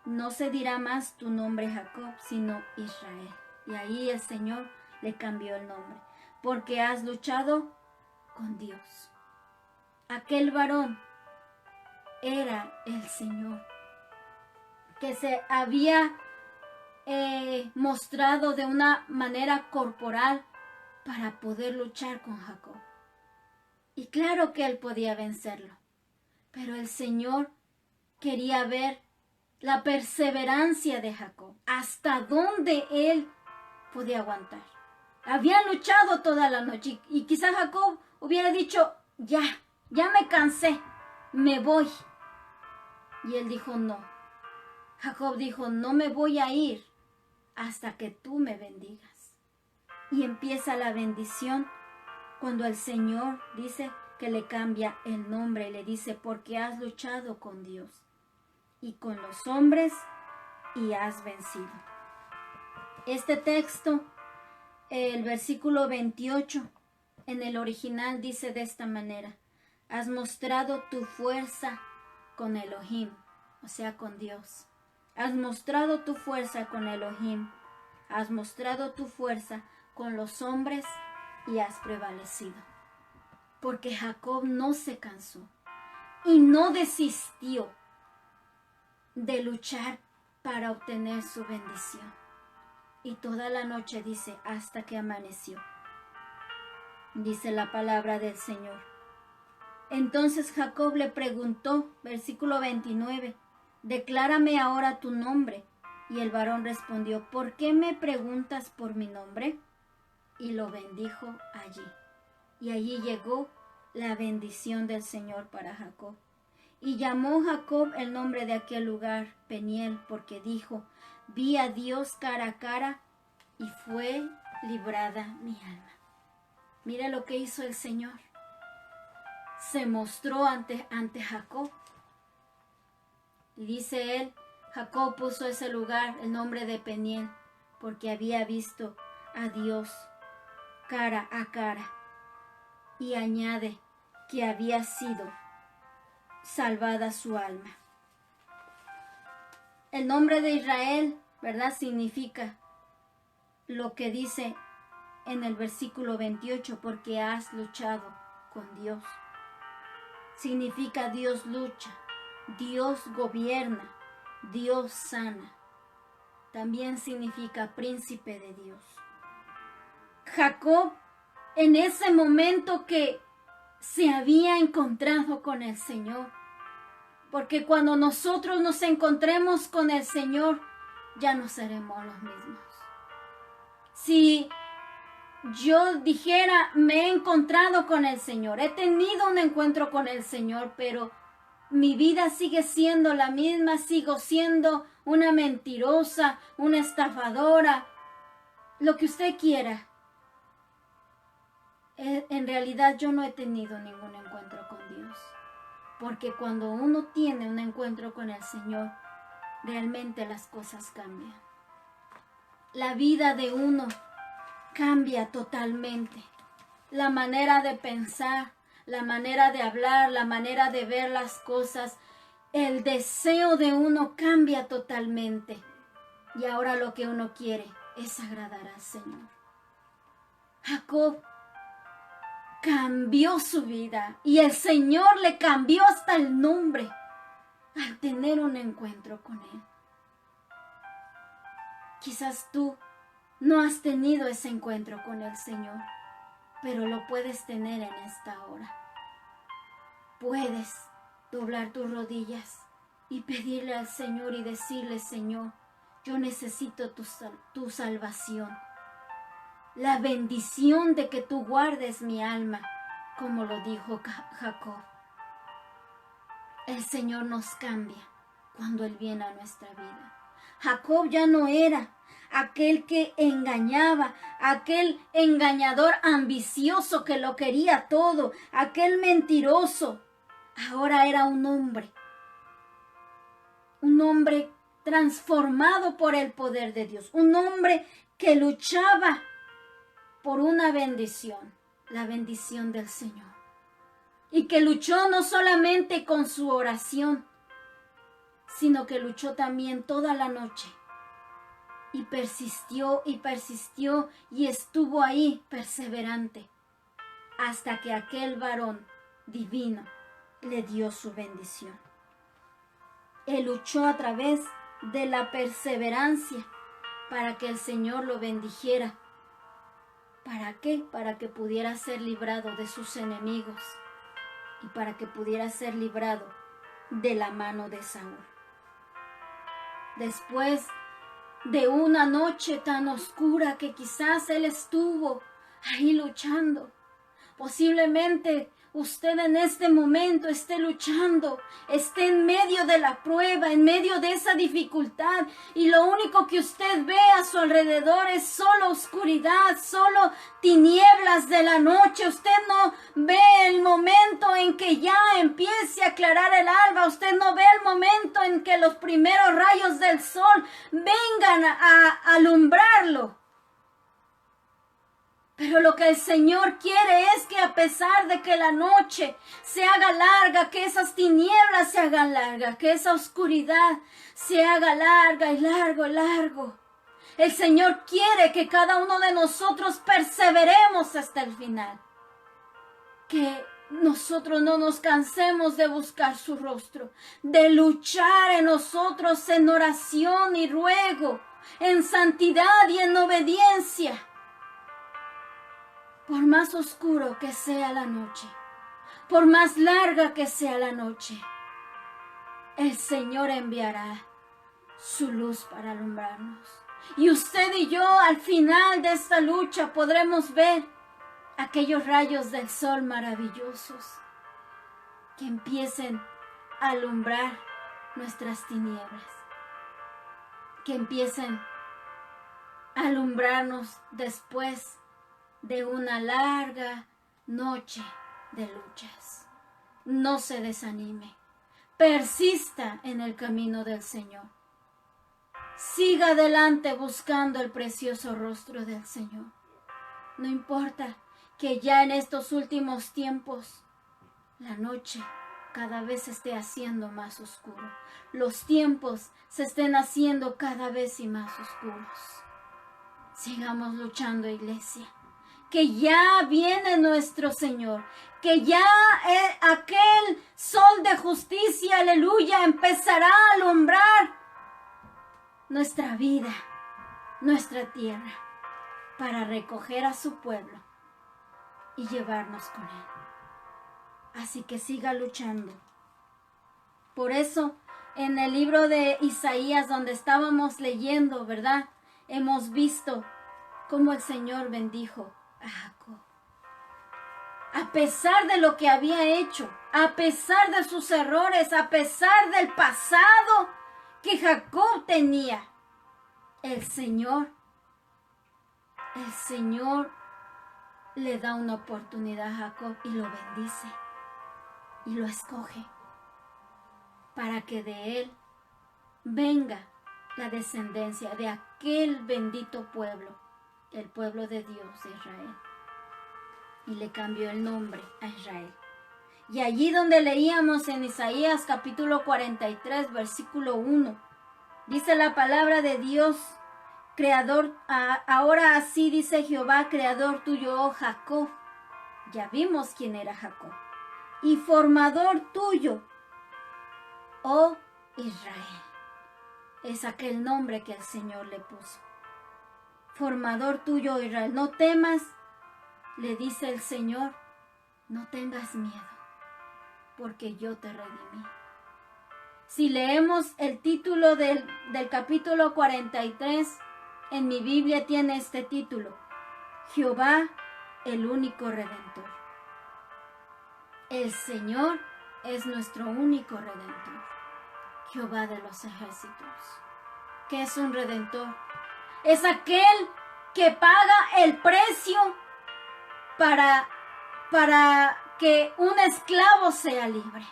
no se dirá más tu nombre Jacob, sino Israel. Y ahí el Señor le cambió el nombre, porque has luchado con Dios. Aquel varón era el Señor, que se había mostrado de una manera corporal para poder luchar con Jacob. Y claro que él podía vencerlo, pero el Señor quería ver la perseverancia de Jacob, hasta dónde él podía aguantar. Habían luchado toda la noche y quizás Jacob hubiera dicho, ya me cansé, me voy. Y él dijo, no. Jacob dijo, no me voy a ir hasta que tú me bendigas. Y empieza la bendición Cuando el Señor dice que le cambia el nombre, le dice, porque has luchado con Dios y con los hombres y has vencido. Este texto, el versículo 28, en el original dice de esta manera: has mostrado tu fuerza con Elohim, o sea, con Dios. Has mostrado tu fuerza con Elohim. Has mostrado tu fuerza con los hombres y has prevalecido. Porque Jacob no se cansó y no desistió de luchar para obtener su bendición. Y toda la noche, dice, hasta que amaneció. Dice la palabra del Señor. Entonces Jacob le preguntó, versículo 29, declárame ahora tu nombre. Y el varón respondió, ¿por qué me preguntas por mi nombre? Y lo bendijo allí. Y allí llegó la bendición del Señor para Jacob. Y llamó Jacob el nombre de aquel lugar Peniel, porque dijo, vi a Dios cara a cara y fue librada mi alma. Mira lo que hizo el Señor. Se mostró ante Jacob. Y dice él, Jacob puso ese lugar el nombre de Peniel, porque había visto a Dios cara a cara. Y añade que había sido salvada su alma. El nombre de Israel, ¿verdad? Significa lo que dice en el versículo 28, porque has luchado con Dios. Significa Dios lucha, Dios gobierna, Dios sana. También significa príncipe de Dios. Jacob, en ese momento que se había encontrado con el Señor, porque cuando nosotros nos encontremos con el Señor, ya no seremos los mismos. Si yo dijera, me he encontrado con el Señor, he tenido un encuentro con el Señor, pero mi vida sigue siendo la misma, sigo siendo una mentirosa, una estafadora, lo que usted quiera. En realidad yo no he tenido ningún encuentro con Dios, porque cuando uno tiene un encuentro con el Señor, realmente las cosas cambian. La vida de uno cambia totalmente. La manera de pensar, la manera de hablar, la manera de ver las cosas, el deseo de uno cambia totalmente. Y ahora lo que uno quiere es agradar al Señor. Jacob cambió su vida y el Señor le cambió hasta el nombre al tener un encuentro con Él. Quizás tú no has tenido ese encuentro con el Señor, pero lo puedes tener en esta hora. Puedes doblar tus rodillas y pedirle al Señor y decirle, Señor, yo necesito tu salvación. La bendición de que tú guardes mi alma, como lo dijo Jacob. El Señor nos cambia cuando Él viene a nuestra vida. Jacob ya no era aquel que engañaba, aquel engañador ambicioso que lo quería todo, aquel mentiroso. Ahora era un hombre transformado por el poder de Dios, un hombre que luchaba por una bendición, la bendición del Señor. Y que luchó no solamente con su oración, sino que luchó también toda la noche. Y persistió y estuvo ahí perseverante hasta que aquel varón divino le dio su bendición. Él luchó a través de la perseverancia para que el Señor lo bendijera. ¿Para qué? Para que pudiera ser librado de sus enemigos y para que pudiera ser librado de la mano de Saúl. Después de una noche tan oscura que quizás él estuvo ahí luchando, posiblemente usted en este momento esté luchando, esté en medio de la prueba, en medio de esa dificultad, y lo único que usted ve a su alrededor es solo oscuridad, solo tinieblas de la noche. Usted no ve el momento en que ya empiece a aclarar el alba. Usted no ve el momento en que los primeros rayos del sol vengan a alumbrarlo. Pero lo que el Señor quiere es que a pesar de que la noche se haga larga, que esas tinieblas se hagan largas, que esa oscuridad se haga larga y largo. El Señor quiere que cada uno de nosotros perseveremos hasta el final. Que nosotros no nos cansemos de buscar su rostro, de luchar en nosotros en oración y ruego, en santidad y en obediencia. Por más oscuro que sea la noche, por más larga que sea la noche, el Señor enviará su luz para alumbrarnos. Y usted y yo al final de esta lucha podremos ver aquellos rayos del sol maravillosos que empiecen a alumbrar nuestras tinieblas, que empiecen a alumbrarnos después de una larga noche de luchas. No se desanime, persista en el camino del Señor. Siga adelante buscando el precioso rostro del Señor. No importa que ya en estos últimos tiempos la noche cada vez se esté haciendo más oscuro. Los tiempos se estén haciendo cada vez y más oscuros. Sigamos luchando, iglesia. Que ya viene nuestro Señor, que ya aquel sol de justicia, aleluya, empezará a alumbrar nuestra vida, nuestra tierra, para recoger a su pueblo y llevarnos con él. Así que siga luchando. Por eso, en el libro de Isaías, donde estábamos leyendo, ¿verdad? Hemos visto cómo el Señor bendijo a Jacob. A pesar de lo que había hecho, a pesar de sus errores, a pesar del pasado que Jacob tenía, el Señor le da una oportunidad a Jacob y lo bendice y lo escoge para que de él venga la descendencia de aquel bendito pueblo, el pueblo de Dios de Israel. Y le cambió el nombre a Israel. Y allí donde leíamos en Isaías capítulo 43, versículo 1, dice la palabra de Dios, creador, ahora así dice Jehová, creador tuyo, oh Jacob. Ya vimos quién era Jacob. Y formador tuyo, oh Israel. Es aquel nombre que el Señor le puso. Formador tuyo, Israel. No temas, le dice el Señor, no tengas miedo, porque yo te redimí. Si leemos el título del capítulo 43, en mi Biblia tiene este título: Jehová, el único Redentor. El Señor es nuestro único Redentor. Jehová de los ejércitos. ¿Qué es un Redentor? Es aquel que paga el precio para que un esclavo sea libre.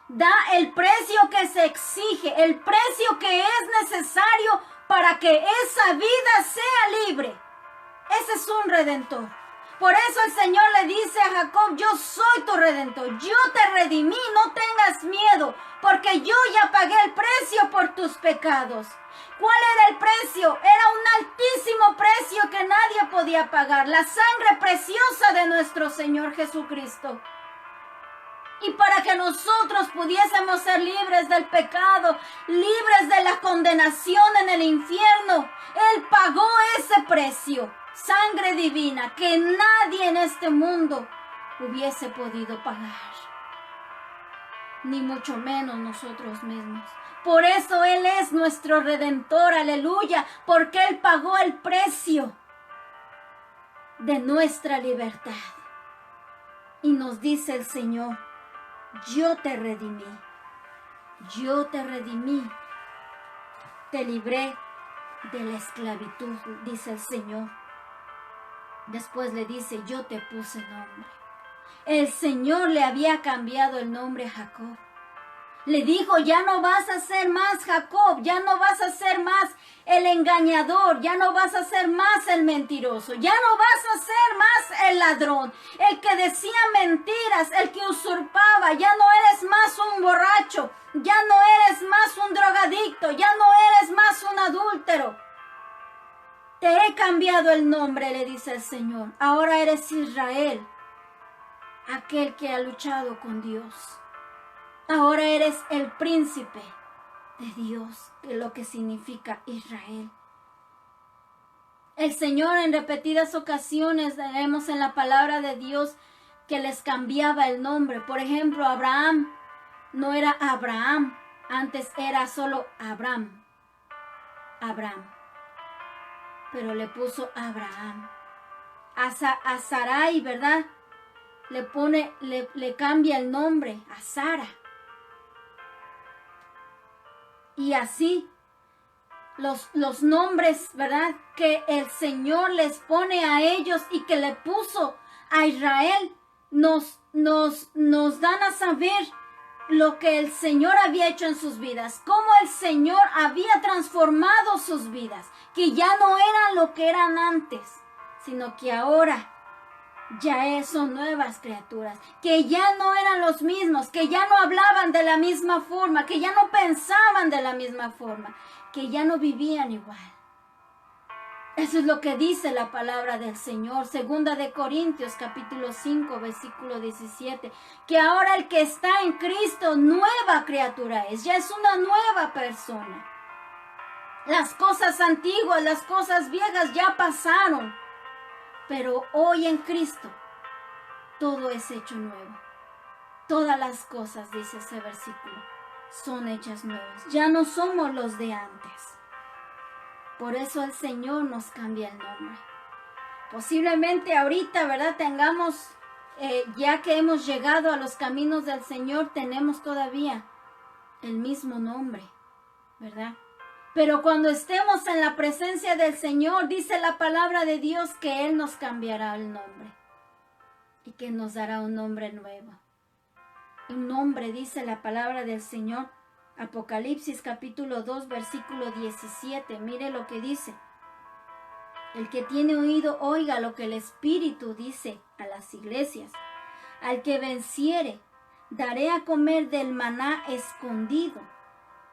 Da el precio que se exige, el precio que es necesario para que esa vida sea libre. Ese es un Redentor. Por eso el Señor le dice a Jacob, yo soy tu Redentor, yo te redimí, no tengas miedo, porque yo ya pagué el precio por tus pecados. ¿Cuál era el precio? Era un altísimo precio que nadie podía pagar, la sangre preciosa de nuestro Señor Jesucristo. Y para que nosotros pudiésemos ser libres del pecado, libres de la condenación en el infierno, Él pagó ese precio. Sangre divina que nadie en este mundo hubiese podido pagar, ni mucho menos nosotros mismos. Por eso Él es nuestro Redentor, aleluya, porque Él pagó el precio de nuestra libertad. Y nos dice el Señor, yo te redimí, te libré de la esclavitud, dice el Señor. Después le dice, yo te puse nombre. El Señor le había cambiado el nombre a Jacob. Le dijo, ya no vas a ser más Jacob, ya no vas a ser más el engañador, ya no vas a ser más el mentiroso, ya no vas a ser más el ladrón, el que decía mentiras, el que usurpaba, ya no eres más un borracho, ya no eres más un drogadicto, ya no eres más un adúltero. Te he cambiado el nombre, le dice el Señor. Ahora eres Israel, aquel que ha luchado con Dios. Ahora eres el príncipe de Dios, que es lo que significa Israel. El Señor en repetidas ocasiones vemos en la palabra de Dios que les cambiaba el nombre. Por ejemplo, Abraham no era Abraham, antes era solo Abraham. Pero le puso Abraham. A Sarai, ¿verdad? Le cambia el nombre a Sara. Y así, los nombres, ¿verdad?, que el Señor les pone a ellos y que le puso a Israel, nos dan a saber lo que el Señor había hecho en sus vidas, cómo el Señor había transformado sus vidas, que ya no eran lo que eran antes, sino que ahora ya son nuevas criaturas, que ya no eran los mismos, que ya no hablaban de la misma forma, que ya no pensaban de la misma forma, que ya no vivían igual. Eso es lo que dice la palabra del Señor, 2 de Corintios capítulo 5 versículo 17, que ahora el que está en Cristo nueva criatura es, ya es una nueva persona. Las cosas antiguas, las cosas viejas ya pasaron. Pero hoy en Cristo todo es hecho nuevo. Todas las cosas, dice ese versículo, son hechas nuevas. Ya no somos los de antes. Por eso el Señor nos cambia el nombre. Posiblemente ahorita, ¿verdad?, tengamos, ya que hemos llegado a los caminos del Señor, tenemos todavía el mismo nombre, ¿verdad? Pero cuando estemos en la presencia del Señor, dice la palabra de Dios que Él nos cambiará el nombre y que nos dará un nombre nuevo. Un nombre, dice la palabra del Señor, Apocalipsis capítulo 2, versículo 17. Mire lo que dice. El que tiene oído, oiga lo que el Espíritu dice a las iglesias. Al que venciere, daré a comer del maná escondido.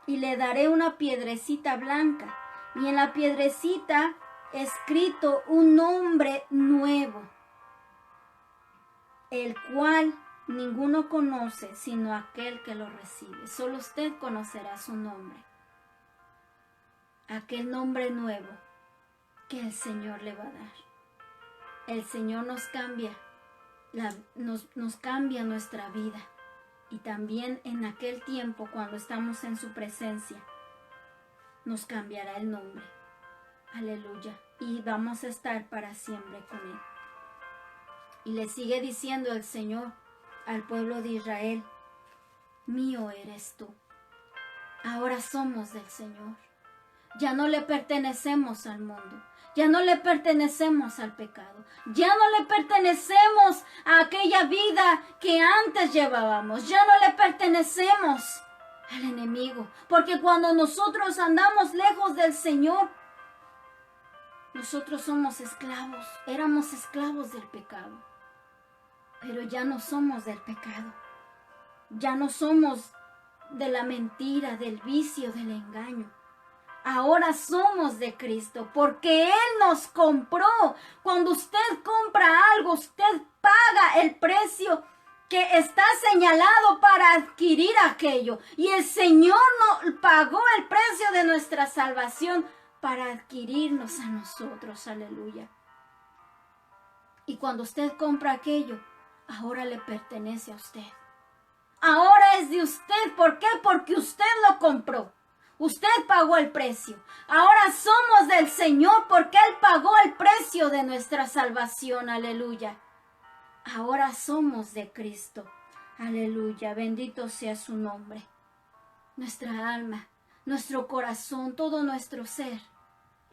Y le daré una piedrecita blanca, y en la piedrecita escrito un nombre nuevo, el cual ninguno conoce sino aquel que lo recibe. Solo usted conocerá su nombre. Aquel nombre nuevo que el Señor le va a dar. El Señor nos cambia, nos cambia nuestra vida. Y también en aquel tiempo, cuando estamos en su presencia, nos cambiará el nombre. Aleluya. Y vamos a estar para siempre con Él. Y le sigue diciendo el Señor al pueblo de Israel, mío eres tú. Ahora somos del Señor. Ya no le pertenecemos al mundo. Ya no le pertenecemos al pecado. Ya no le pertenecemos a aquella vida que antes llevábamos. Ya no le pertenecemos al enemigo. Porque cuando nosotros andamos lejos del Señor, nosotros somos esclavos. Éramos esclavos del pecado. Pero ya no somos del pecado. Ya no somos de la mentira, del vicio, del engaño. Ahora somos de Cristo porque Él nos compró. Cuando usted compra algo, usted paga el precio que está señalado para adquirir aquello. Y el Señor nos pagó el precio de nuestra salvación para adquirirnos a nosotros. Aleluya. Y cuando usted compra aquello, ahora le pertenece a usted. Ahora es de usted. ¿Por qué? Porque usted lo compró. Usted pagó el precio. Ahora somos del Señor porque Él pagó el precio de nuestra salvación. Aleluya. Ahora somos de Cristo. Aleluya, bendito sea su nombre. Nuestra alma, nuestro corazón, todo nuestro ser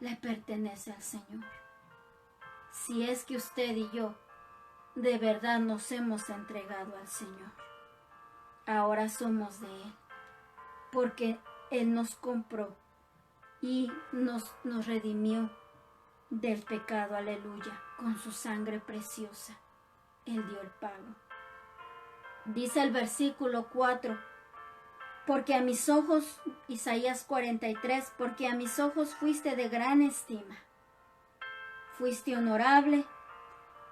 le pertenece al Señor. Si es que usted y yo de verdad nos hemos entregado al Señor, ahora somos de Él, porque Él nos compró y nos redimió del pecado, aleluya, con su sangre preciosa. Él dio el pago. Dice el versículo 4, porque a mis ojos, Isaías 43, porque a mis ojos fuiste de gran estima, fuiste honorable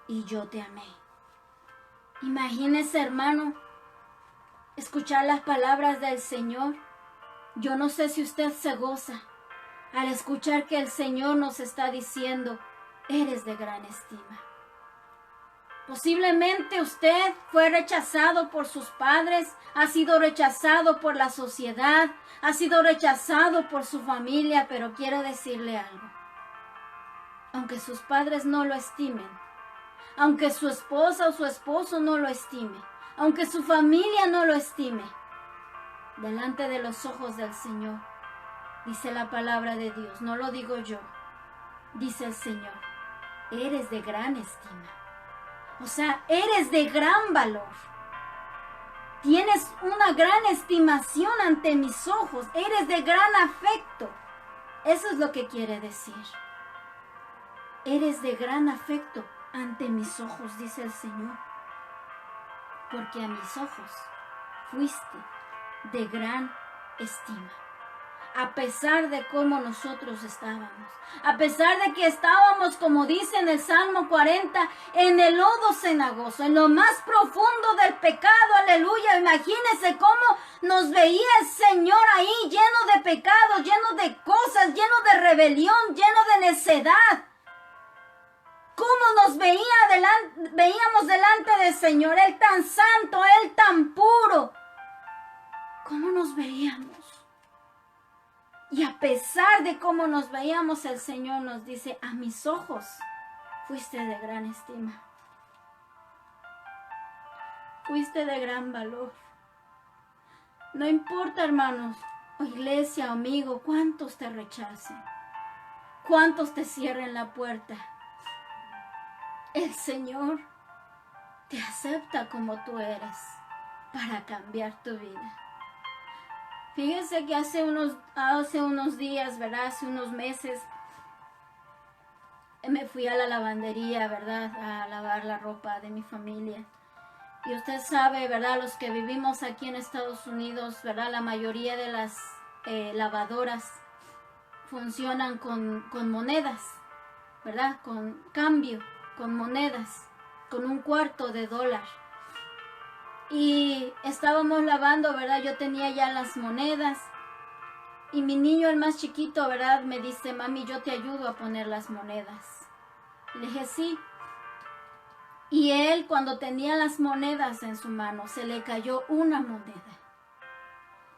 y yo te amé. Imagínese, hermano, escuchar las palabras del Señor. Yo no sé si usted se goza al escuchar que el Señor nos está diciendo, eres de gran estima. Posiblemente usted fue rechazado por sus padres, ha sido rechazado por la sociedad, ha sido rechazado por su familia, pero quiero decirle algo. Aunque sus padres no lo estimen, aunque su esposa o su esposo no lo estime, aunque su familia no lo estime, delante de los ojos del Señor, dice la palabra de Dios, no lo digo yo, dice el Señor, eres de gran estima. O sea, eres de gran valor. Tienes una gran estimación ante mis ojos. Eres de gran afecto. Eso es lo que quiere decir. Eres de gran afecto ante mis ojos, dice el Señor. Porque a mis ojos fuiste de gran estima. A pesar de cómo nosotros estábamos, a pesar de que estábamos, como dice en el Salmo 40, en el lodo cenagoso, en lo más profundo del pecado, aleluya. Imagínense cómo nos veía el Señor ahí, lleno de pecado, lleno de cosas, lleno de rebelión, lleno de necedad. Cómo nos veíamos delante del Señor, Él tan santo, Él tan puro. ¿Cómo nos veíamos? Y a pesar de cómo nos veíamos, el Señor nos dice, a mis ojos fuiste de gran estima. Fuiste de gran valor. No importa, hermanos, o iglesia, o amigo, cuántos te rechacen, cuántos te cierren la puerta. El Señor te acepta como tú eres para cambiar tu vida. Fíjense que hace unos días, ¿verdad? Hace unos meses, me fui a la lavandería, ¿verdad? A lavar la ropa de mi familia. Y usted sabe, ¿verdad? Los que vivimos aquí en Estados Unidos, ¿verdad? La mayoría de las lavadoras funcionan con monedas, ¿verdad? Con cambio, con monedas, con $0.25. Y estábamos lavando, ¿verdad? Yo tenía ya las monedas. Y mi niño, el más chiquito, ¿verdad? Me dice, mami, yo te ayudo a poner las monedas. Le dije, sí. Y él, cuando tenía las monedas en su mano, se le cayó una moneda.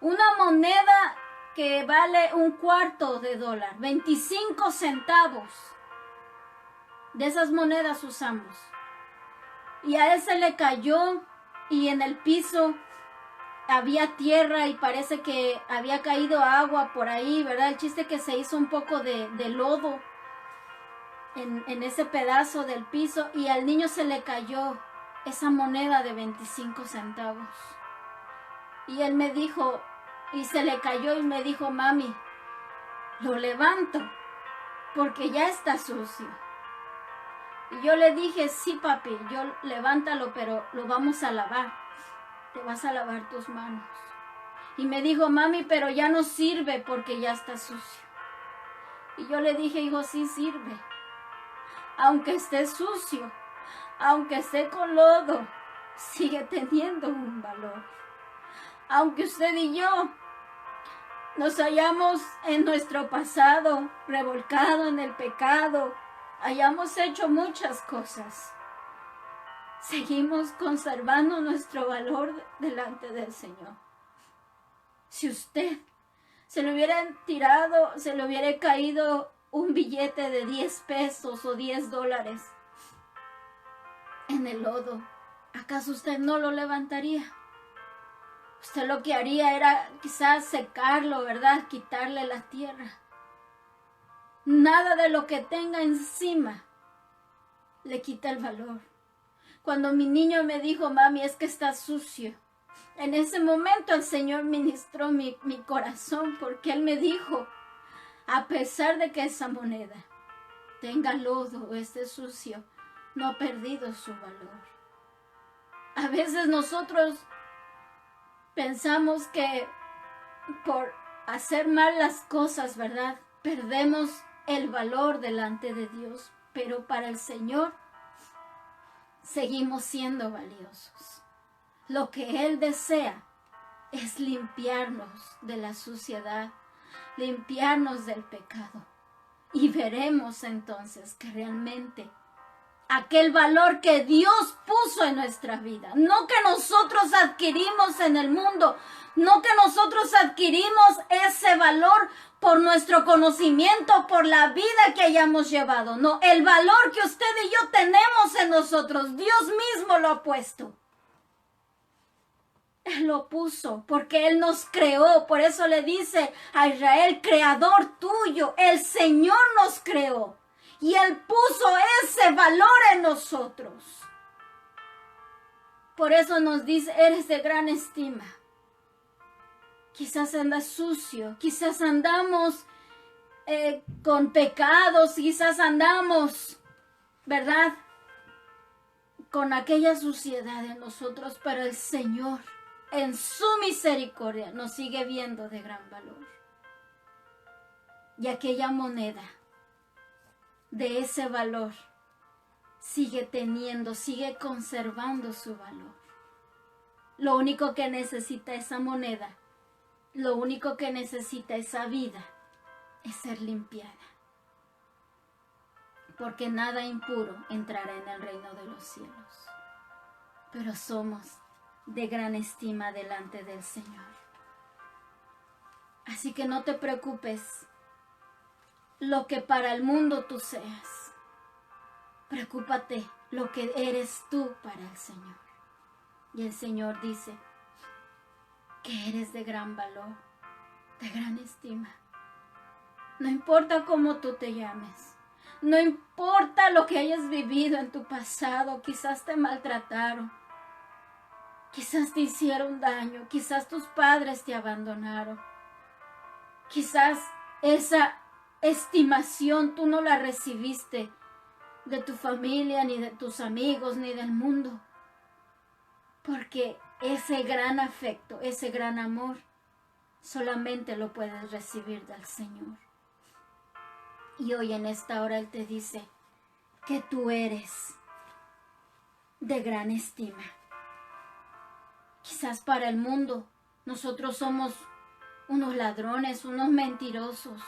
Una moneda que vale $0.25, 25 centavos. De esas monedas usamos. Y a él se le cayó. Y en el piso había tierra y parece que había caído agua por ahí, ¿verdad? El chiste que se hizo un poco de lodo en ese pedazo del piso y al niño se le cayó esa moneda de 25 centavos. Y él me dijo, y se le cayó y me dijo, mami, lo levanto porque ya está sucio. Y yo le dije, sí, papi, yo levántalo, pero lo vamos a lavar. Te vas a lavar tus manos. Y me dijo, mami, pero ya no sirve porque ya está sucio. Y yo le dije, hijo, sí sirve. Aunque esté sucio, aunque esté con lodo, sigue teniendo un valor. Aunque usted y yo nos hayamos en nuestro pasado revolcado en el pecado, hayamos hecho muchas cosas, seguimos conservando nuestro valor delante del Señor. Si usted se le hubiera tirado, se le hubiera caído un billete de 10 pesos o $10 en el lodo, ¿acaso usted no lo levantaría? Usted lo que haría era quizás secarlo, ¿verdad? Quitarle la tierra. Nada de lo que tenga encima le quita el valor. Cuando mi niño me dijo, mami, es que está sucio, en ese momento el Señor ministró mi corazón, porque Él me dijo, a pesar de que esa moneda tenga lodo o esté sucio, no ha perdido su valor. A veces nosotros pensamos que por hacer mal las cosas, ¿verdad?, perdemos el valor delante de Dios, pero para el Señor seguimos siendo valiosos. Lo que Él desea es limpiarnos de la suciedad, limpiarnos del pecado. Y veremos entonces que realmente aquel valor que Dios puso en nuestra vida, no que nosotros adquirimos en el mundo, no que nosotros adquirimos ese valor por nuestro conocimiento, por la vida que hayamos llevado, no, el valor que usted y yo tenemos en nosotros, Dios mismo lo ha puesto. Él lo puso porque Él nos creó. Por eso le dice a Israel, creador tuyo, el Señor nos creó. Y Él puso ese valor en nosotros. Por eso nos dice, eres de gran estima. Quizás andas sucio, quizás andamos con pecados, quizás andamos, ¿verdad?, con aquella suciedad en nosotros, pero el Señor, en su misericordia, nos sigue viendo de gran valor. Y aquella moneda de ese valor sigue teniendo, sigue conservando su valor. Lo único que necesita esa moneda, lo único que necesita esa vida es ser limpiada. Porque nada impuro entrará en el reino de los cielos. Pero somos de gran estima delante del Señor. Así que no te preocupes lo que para el mundo tú seas. Preocúpate lo que eres tú para el Señor. Y el Señor dice que eres de gran valor, de gran estima. No importa cómo tú te llames, no importa lo que hayas vivido en tu pasado, quizás te maltrataron, quizás te hicieron daño, quizás tus padres te abandonaron, quizás esa estimación tú no la recibiste de tu familia, ni de tus amigos, ni del mundo, porque ese gran afecto, ese gran amor, solamente lo puedes recibir del Señor. Y hoy en esta hora Él te dice que tú eres de gran estima. Quizás para el mundo nosotros somos unos ladrones, unos mentirosos,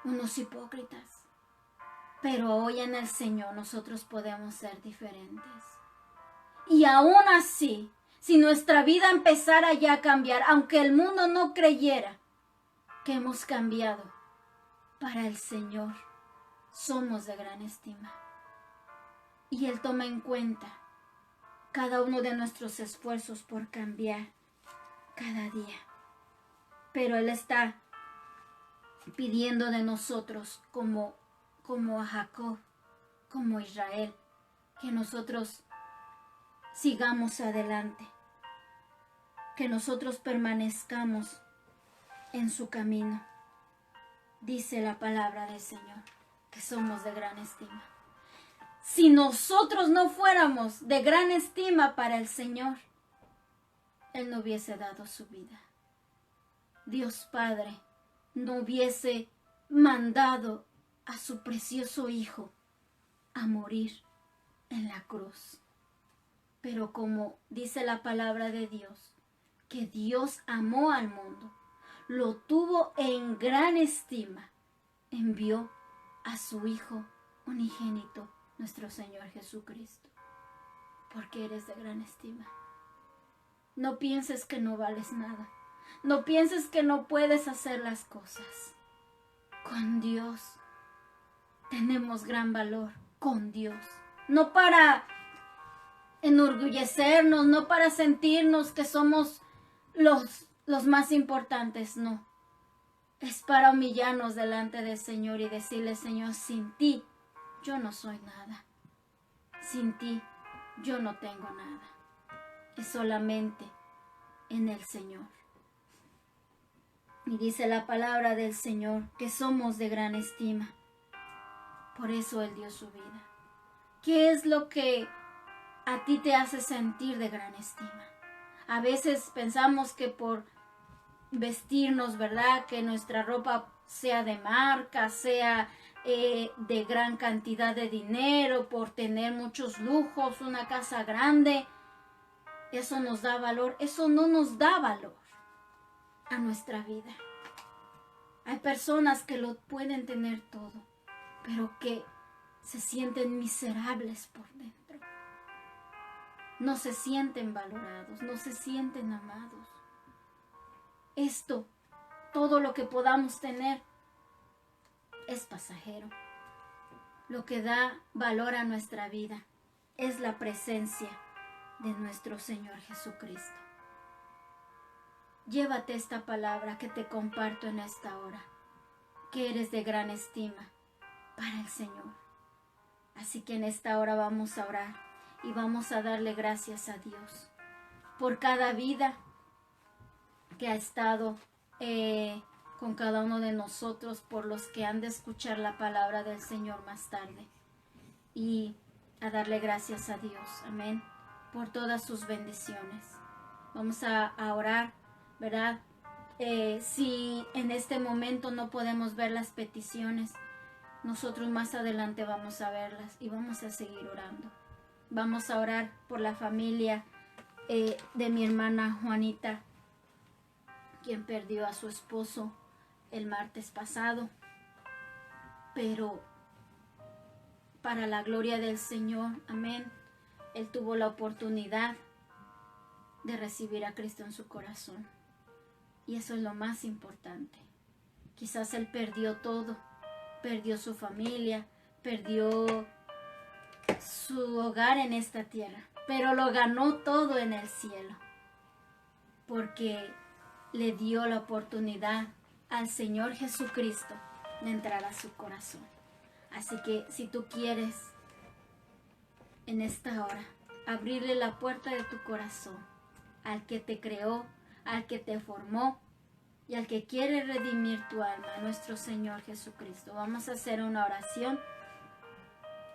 unos hipócritas. Pero hoy en el Señor nosotros podemos ser diferentes. Y aún así, si nuestra vida empezara ya a cambiar, aunque el mundo no creyera que hemos cambiado, para el Señor somos de gran estima. Y Él toma en cuenta cada uno de nuestros esfuerzos por cambiar cada día. Pero Él está pidiendo de nosotros como a Jacob, como a Israel, que nosotros sigamos adelante, que nosotros permanezcamos en su camino. Dice la palabra del Señor que somos de gran estima. Si nosotros no fuéramos de gran estima para el Señor, Él no hubiese dado su vida. Dios Padre no hubiese mandado a su precioso Hijo a morir en la cruz. Pero como dice la palabra de Dios, que Dios amó al mundo, lo tuvo en gran estima, envió a su Hijo unigénito, nuestro Señor Jesucristo, porque eres de gran estima. No pienses que no vales nada. No pienses que no puedes hacer las cosas. Con Dios tenemos gran valor, con Dios. No para enorgullecernos, no para sentirnos que somos los más importantes, no. Es para humillarnos delante del Señor y decirle, Señor, sin ti yo no soy nada. Sin ti yo no tengo nada. Es solamente en el Señor. Y dice la palabra del Señor que somos de gran estima. Por eso Él dio su vida. ¿Qué es lo que a ti te hace sentir de gran estima? A veces pensamos que por vestirnos, ¿verdad? Que nuestra ropa sea de marca, sea de gran cantidad de dinero, por tener muchos lujos, una casa grande, eso nos da valor. Eso no nos da valor a nuestra vida. Hay personas que lo pueden tener todo, pero que se sienten miserables por dentro. No se sienten valorados, no se sienten amados. Esto, todo lo que podamos tener, es pasajero. Lo que da valor a nuestra vida es la presencia de nuestro Señor Jesucristo. Llévate esta palabra que te comparto en esta hora, que eres de gran estima para el Señor. Así que en esta hora vamos a orar y vamos a darle gracias a Dios por cada vida que ha estado con cada uno de nosotros, por los que han de escuchar la palabra del Señor más tarde, y a darle gracias a Dios, amén, por todas sus bendiciones. Vamos a orar, ¿verdad? Si en este momento no podemos ver las peticiones, nosotros más adelante vamos a verlas y vamos a seguir orando. Vamos a orar por la familia de mi hermana Juanita, quien perdió a su esposo el martes pasado, pero para la gloria del Señor, amén, él tuvo la oportunidad de recibir a Cristo en su corazón, y eso es lo más importante. Quizás él perdió todo, perdió su familia, perdió su hogar en esta tierra, pero lo ganó todo en el cielo, porque le dio la oportunidad al Señor Jesucristo de entrar a su corazón. Así que si tú quieres en esta hora abrirle la puerta de tu corazón al que te creó, al que te formó y al que quiere redimir tu alma, nuestro Señor Jesucristo, vamos a hacer una oración,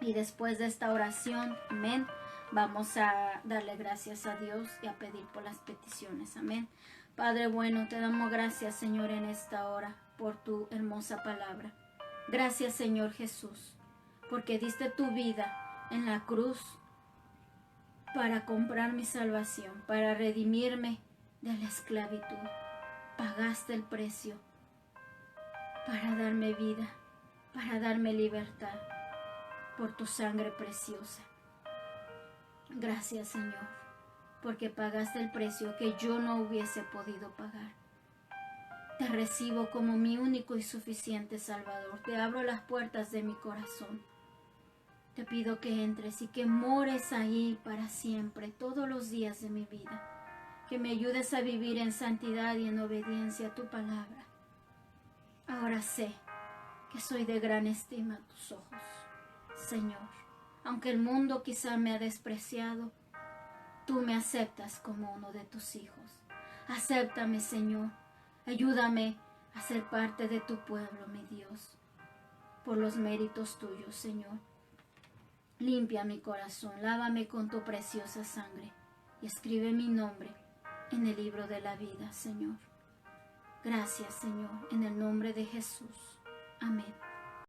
y después de esta oración, amén, vamos a darle gracias a Dios y a pedir por las peticiones, amén. Padre bueno, te damos gracias, Señor, en esta hora por tu hermosa palabra. Gracias, Señor Jesús, porque diste tu vida en la cruz para comprar mi salvación, para redimirme de la esclavitud. Pagaste el precio para darme vida, para darme libertad por tu sangre preciosa. Gracias, Señor, porque pagaste el precio que yo no hubiese podido pagar. Te recibo como mi único y suficiente Salvador. Te abro las puertas de mi corazón. Te pido que entres y que mores ahí para siempre, todos los días de mi vida. Que me ayudes a vivir en santidad y en obediencia a tu palabra. Ahora sé que soy de gran estima a tus ojos, Señor. Aunque el mundo quizá me ha despreciado, tú me aceptas como uno de tus hijos. Acéptame, Señor. Ayúdame a ser parte de tu pueblo, mi Dios, por los méritos tuyos, Señor. Limpia mi corazón, lávame con tu preciosa sangre y escribe mi nombre en el libro de la vida, Señor. Gracias, Señor, en el nombre de Jesús. Amén.